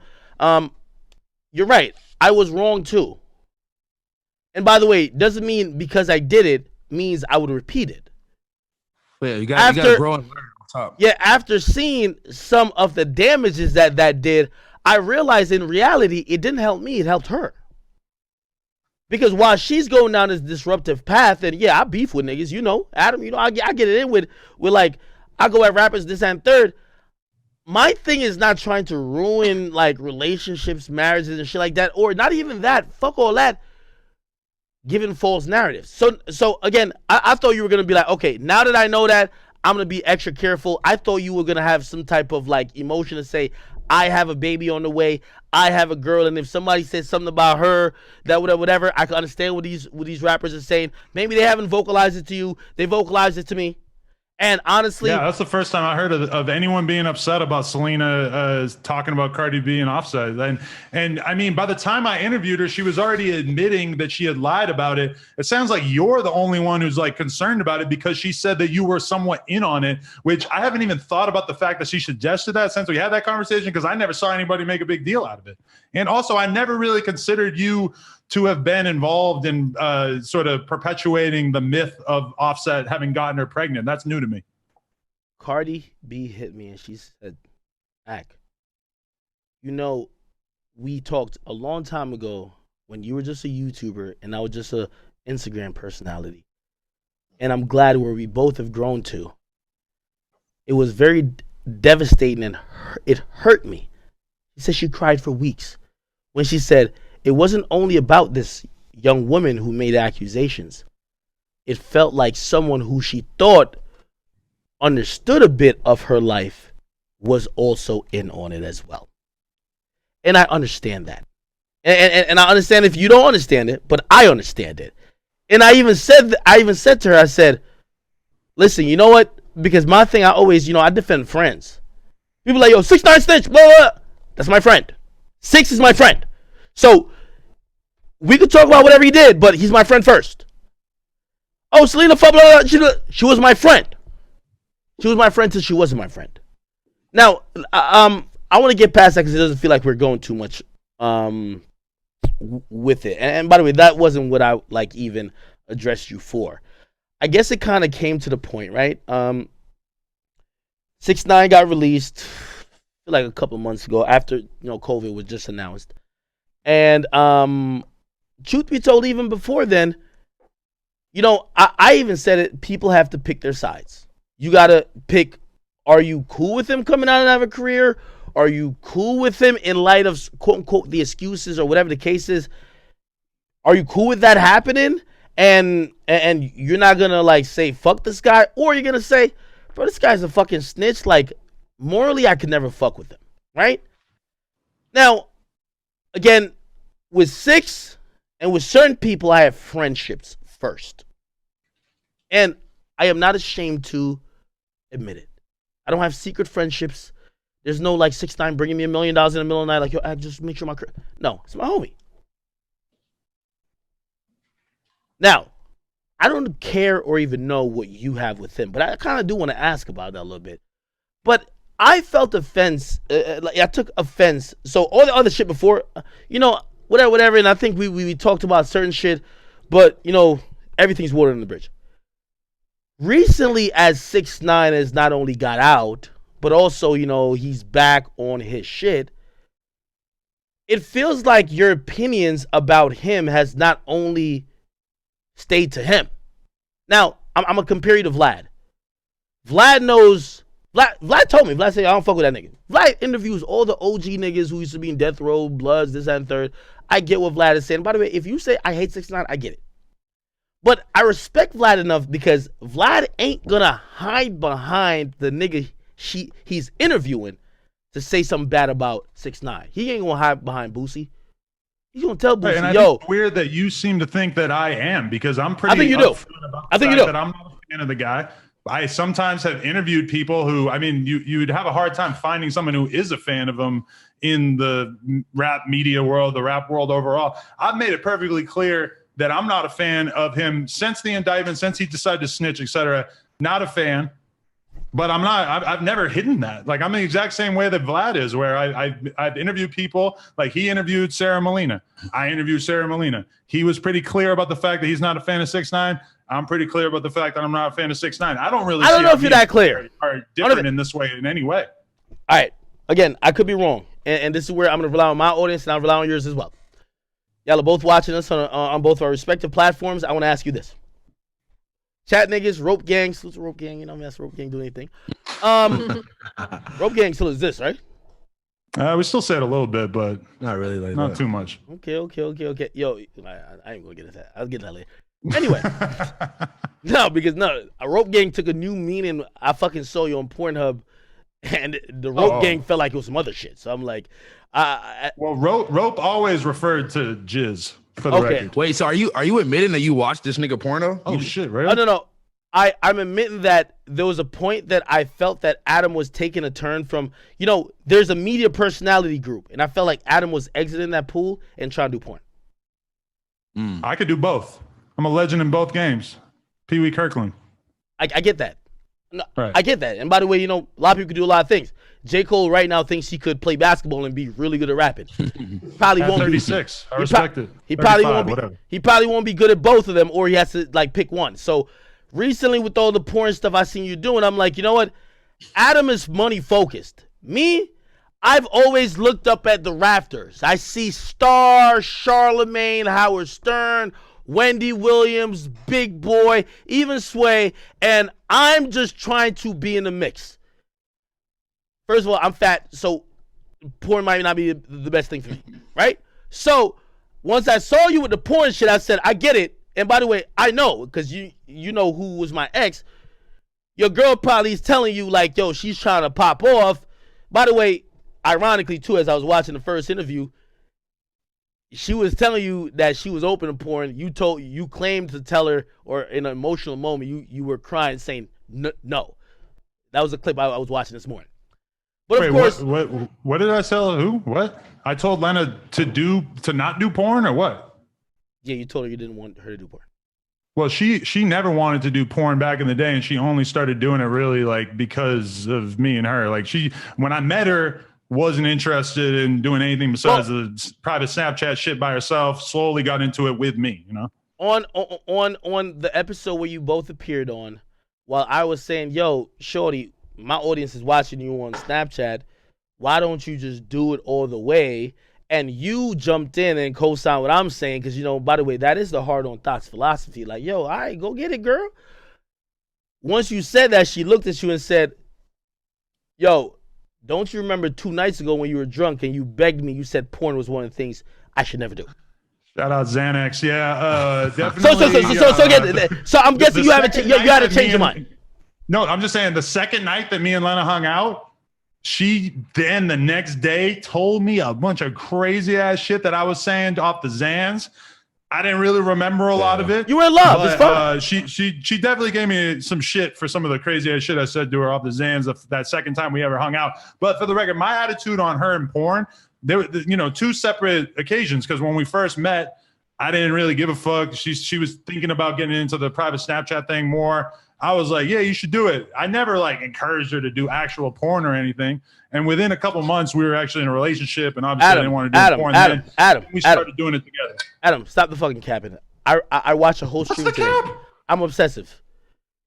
S1: You're right. I was wrong too. And by the way, doesn't mean because I did it means I would repeat it.
S4: Yeah, you got to grow and learn.
S1: Yeah, after seeing some of the damages that did, I realized in reality it didn't help me, it helped her. Because while she's going down this disruptive path, and yeah, I beef with niggas, Adam, I get it in with like, I go at rappers this and third. My thing is not trying to ruin like relationships, marriages and shit like that, or not even that, fuck all that, giving false narratives. So again, I thought you were going to be like, okay, now that I know that, I'm going to be extra careful. I thought you were going to have some type of like emotion to say, I have a baby on the way. I have a girl. And if somebody says something about her, that whatever, I can understand what these rappers are saying. Maybe they haven't vocalized it to you. They vocalized it to me. And honestly,
S2: yeah, that's the first time I heard of anyone being upset about Celina talking about Cardi B and Offset. And I mean, by the time I interviewed her, she was already admitting that she had lied about it. It sounds like you're the only one who's like concerned about it because she said that you were somewhat in on it, which I haven't even thought about the fact that she suggested that since we had that conversation, because I never saw anybody make a big deal out of it. And also, I never really considered you to have been involved in sort of perpetuating the myth of Offset having gotten her pregnant. That's new to me.
S1: Cardi B hit me and she said, Ak, we talked a long time ago when you were just a YouTuber and I was just a Instagram personality. And I'm glad where we both have grown to. It was very devastating and it hurt me. She said she cried for weeks when she said, it wasn't only about this young woman who made accusations. It felt like someone who she thought understood a bit of her life was also in on it as well. And I understand that. And I understand if you don't understand it, but I understand it. And I even said to her, I said, listen, you know what? Because my thing, I always, I defend friends. People like, yo, 6ix9ine snitch, blah, blah, blah. That's my friend. 6 is my friend. So we could talk about whatever he did, but he's my friend first. Oh, Celina, blah, blah, blah. She was my friend. She was my friend till she wasn't my friend. Now, I want to get past that because it doesn't feel like we're going too much with it. And by the way, that wasn't what I even addressed you for. I guess it kind of came to the point, right? 6ix9ine got released like a couple months ago after COVID was just announced. And truth be told, even before then, I even said it, people have to pick their sides. You got to pick, are you cool with him coming out and have a career? Are you cool with him in light of, quote unquote, the excuses or whatever the case is? Are you cool with that happening? And you're not going to say, fuck this guy? Or you're going to say, bro, this guy's a fucking snitch. Morally, I could never fuck with him. Right? Now, again, with 6 and with certain people, I have friendships first. And I am not ashamed to admit it. I don't have secret friendships. There's no 6ix9ine bringing me $1 million in the middle of the night. Yo, I just make sure no, it's my homie. Now, I don't care or even know what you have with him, but I kind of do want to ask about that a little bit. But I felt offense. I took offense. So all the other shit before, whatever. And I think we talked about certain shit, but everything's water under the bridge. Recently, as 6ix9ine has not only got out, but also, he's back on his shit. It feels like your opinions about him has not only stayed to him. Now, I'm going to compare you to Vlad. Vlad knows, Vlad told me, Vlad said, I don't fuck with that nigga. Vlad interviews all the OG niggas who used to be in death row, Bloods, this, that, and third. I get what Vlad is saying. By the way, if you say I hate 6ix9ine, I get it. But I respect Vlad enough because Vlad ain't going to hide behind the nigga he's interviewing to say something bad about 6ix9ine. He ain't going to hide behind Boosie. He's going to tell Boosie,
S2: and I think it's weird that you seem to think that I am, because I'm pretty upfront about the fact that I'm not a fan of the guy. I sometimes have interviewed people who, you'd have a hard time finding someone who is a fan of him in the rap media world, the rap world overall. I've made it perfectly clear that I'm not a fan of him since the indictment, since he decided to snitch, etc. Not a fan. But I'm not. I've never hidden that. I'm the exact same way that Vlad is, where I've interviewed people. He interviewed Sarah Molina. I interviewed Sarah Molina. He was pretty clear about the fact that he's not a fan of 6ix9ine. I'm pretty clear about the fact that I'm not a fan of 6ix9ine. I don't know
S1: if you're that clear.
S2: Are different in this way in any way.
S1: All right. Again, I could be wrong, and this is where I'm going to rely on my audience, and I'll rely on yours as well. Y'all are both watching us on both our respective platforms. I want to ask you this. Chat niggas, rope gangs. Who's a rope gang? That's rope gang do anything. Rope gang still exists, right?
S2: We still say it a little bit, but
S5: not really
S2: not too much.
S1: Okay. Yo, I ain't gonna get into that. I'll get that later. Anyway, a rope gang took a new meaning. I fucking saw you on Pornhub, and the rope gang felt like it was some other shit. So I'm like,
S2: rope always referred to jizz. For the record.
S4: Wait, so are you admitting that you watched this nigga porno?
S2: Oh shit, really?
S1: No. I'm admitting that there was a point that I felt that Adam was taking a turn from, there's a media personality group, and I felt like Adam was exiting that pool and trying to do porn.
S2: I could do both. I'm a legend in both games. Pee Wee Kirkland.
S1: I get that. No,
S2: right.
S1: I get that. And by the way, a lot of people can do a lot of things. J. Cole right now thinks he could play basketball and be really good at rapping. Probably won't
S2: 36. I respect it.
S1: He probably won't be. Whatever. He probably won't be good at both of them, or he has to pick one. So recently, with all the porn stuff I seen you doing, I'm like, you know what? Adam is money focused. Me, I've always looked up at the rafters. I see Star, Charlemagne, Howard Stern, Wendy Williams, Big Boy, even Sway, and I'm just trying to be in the mix. First of all, I'm fat, so porn might not be the best thing for me, right? So once I saw you with the porn shit, I said, I get it. And by the way, I know, because you know who was my ex. Your girl probably is telling you, like, yo, she's trying to pop off. By the way, ironically, too, as I was watching the first interview, she was telling you that she was open to porn. You claimed to tell her, or in an emotional moment, you were crying, saying no. That was a clip I was watching this morning. But
S2: wait,
S1: of course,
S2: what did I tell who? What? I told Lena to not do porn or what?
S1: Yeah, you told her you didn't want her to do porn.
S2: Well, she never wanted to do porn back in the day, and she only started doing it really like because of me and her. Like when I met her, wasn't interested in doing anything besides the private Snapchat shit by herself. Slowly got into it with me, you know.
S1: On the episode where you both appeared on, while I was saying, yo, shorty, my audience is watching you on Snapchat. Why don't you just do it all the way? And you jumped in and co-signed what I'm saying, because, you know, by the way, that is the hard on thoughts philosophy. Like, yo, all right, go get it, girl. Once you said that, she looked at you and said, yo, don't you remember 2 nights ago when you were drunk and you begged me, you said porn was one of the things I should never do?
S2: Shout out Xanax, yeah, definitely.
S1: So I'm guessing you had to change your mind.
S2: No, I'm just saying the second night that me and Lena hung out, she then the next day told me a bunch of crazy ass shit that I was saying off the Xans. I didn't really remember a lot of it.
S1: You were in love. It's fun.
S2: She definitely gave me some shit for some of the crazy ass shit I said to her off the Xans that second time we ever hung out. But for the record, my attitude on her and porn, there were, you know, 2 separate occasions, because when we first met, I didn't really give a fuck. She was thinking about getting into the private Snapchat thing more. I was like, yeah, you should do it. I never like encouraged her to do actual porn or anything. And within a couple months, we were actually in a relationship, and obviously I didn't want to do porn. Then we started doing it together.
S1: Adam, stop the fucking capping. I watched a whole stream today. I'm obsessive.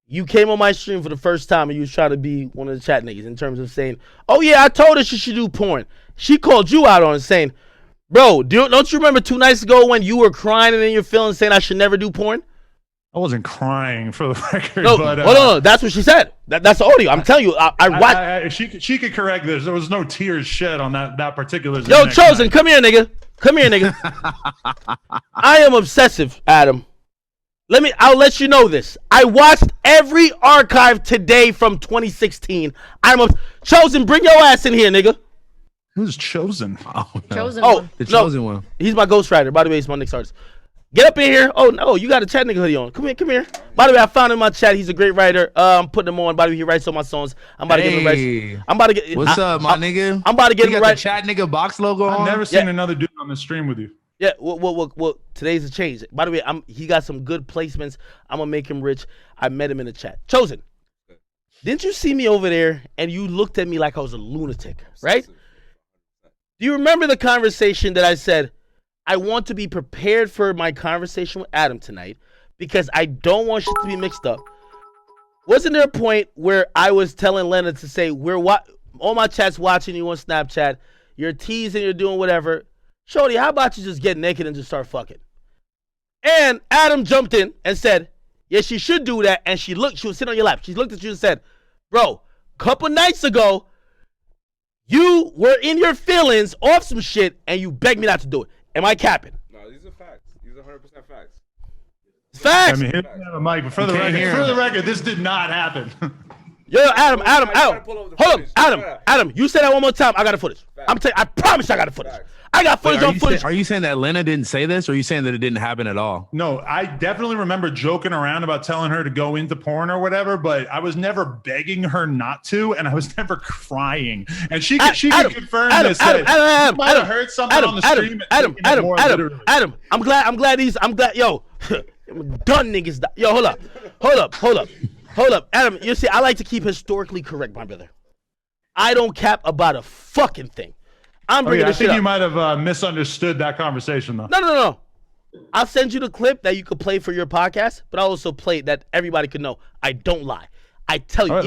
S1: You came on my stream for the first time, and you was trying to be one of the chat niggas in terms of saying, oh yeah, I told her she should do porn. She called you out on it saying, bro, don't you remember 2 nights ago when you were crying and in your feelings saying I should never do porn?
S2: I wasn't crying, for the record.
S1: No,
S2: but,
S1: no, that's what she said. That's the audio. I'm telling you, I watched.
S2: She could correct this. There was no tears shed on that particular.
S1: Yo, Chosen, night. Come here, nigga. Come here, nigga. I am obsessive, Adam. I'll let you know this. I watched every archive today from 2016. Chosen, bring your ass in here, nigga.
S2: Who's Chosen?
S3: Oh, no.
S4: The Chosen one.
S1: He's my ghostwriter. By the way, he's my next artist. Get up in here. Oh, no, you got a chat nigga hoodie on. Come here. By the way, I found him in my chat. He's a great writer. I'm putting him on. By the way, he writes all my songs. I'm about to get him right.
S4: What's up, my nigga?
S1: I'm about to get him right.
S4: The chat nigga box logo on?
S2: I've never seen another dude on the stream with you.
S1: Yeah, well, today's a change. By the way, he got some good placements. I'm going to make him rich. I met him in the chat. Chosen, didn't you see me over there and you looked at me like I was a lunatic, right? Do you remember the conversation that I said, I want to be prepared for my conversation with Adam tonight because I don't want shit to be mixed up? Wasn't there a point where I was telling Lena to say, all my chats watching you on Snapchat, you're teasing, you're doing whatever. Shorty, how about you just get naked and just start fucking? And Adam jumped in and said, yeah, she should do that. And she was sitting on your lap. She looked at you and said, bro, couple nights ago, you were in your feelings off some shit and you begged me not to do it. Am I capping?
S6: No, these are facts. These are 100% facts.
S1: Facts.
S2: I mean, Mike, but for the record, this did not happen.
S1: Yo, Adam. Hold up, Adam. You say that one more time. I got the footage. I promise I got the footage. I got footage on footage.
S4: Are you saying that Lena didn't say this, or are you saying that it didn't happen at all?
S2: No, I definitely remember joking around about telling her to go into porn or whatever, but I was never begging her not to, and I was never crying. And she could confirm this.
S1: Adam,
S2: might have heard something on the stream.
S1: Adam. I'm glad. Yo, done niggas. Yo, hold up. Adam, you see, I like to keep historically correct, my brother. I don't cap about a fucking thing. I'm bringing this shit up.
S2: I think you might have misunderstood that conversation, though.
S1: No. I'll send you the clip that you could play for your podcast, but I'll also play it that everybody could know. I don't lie. I tell you.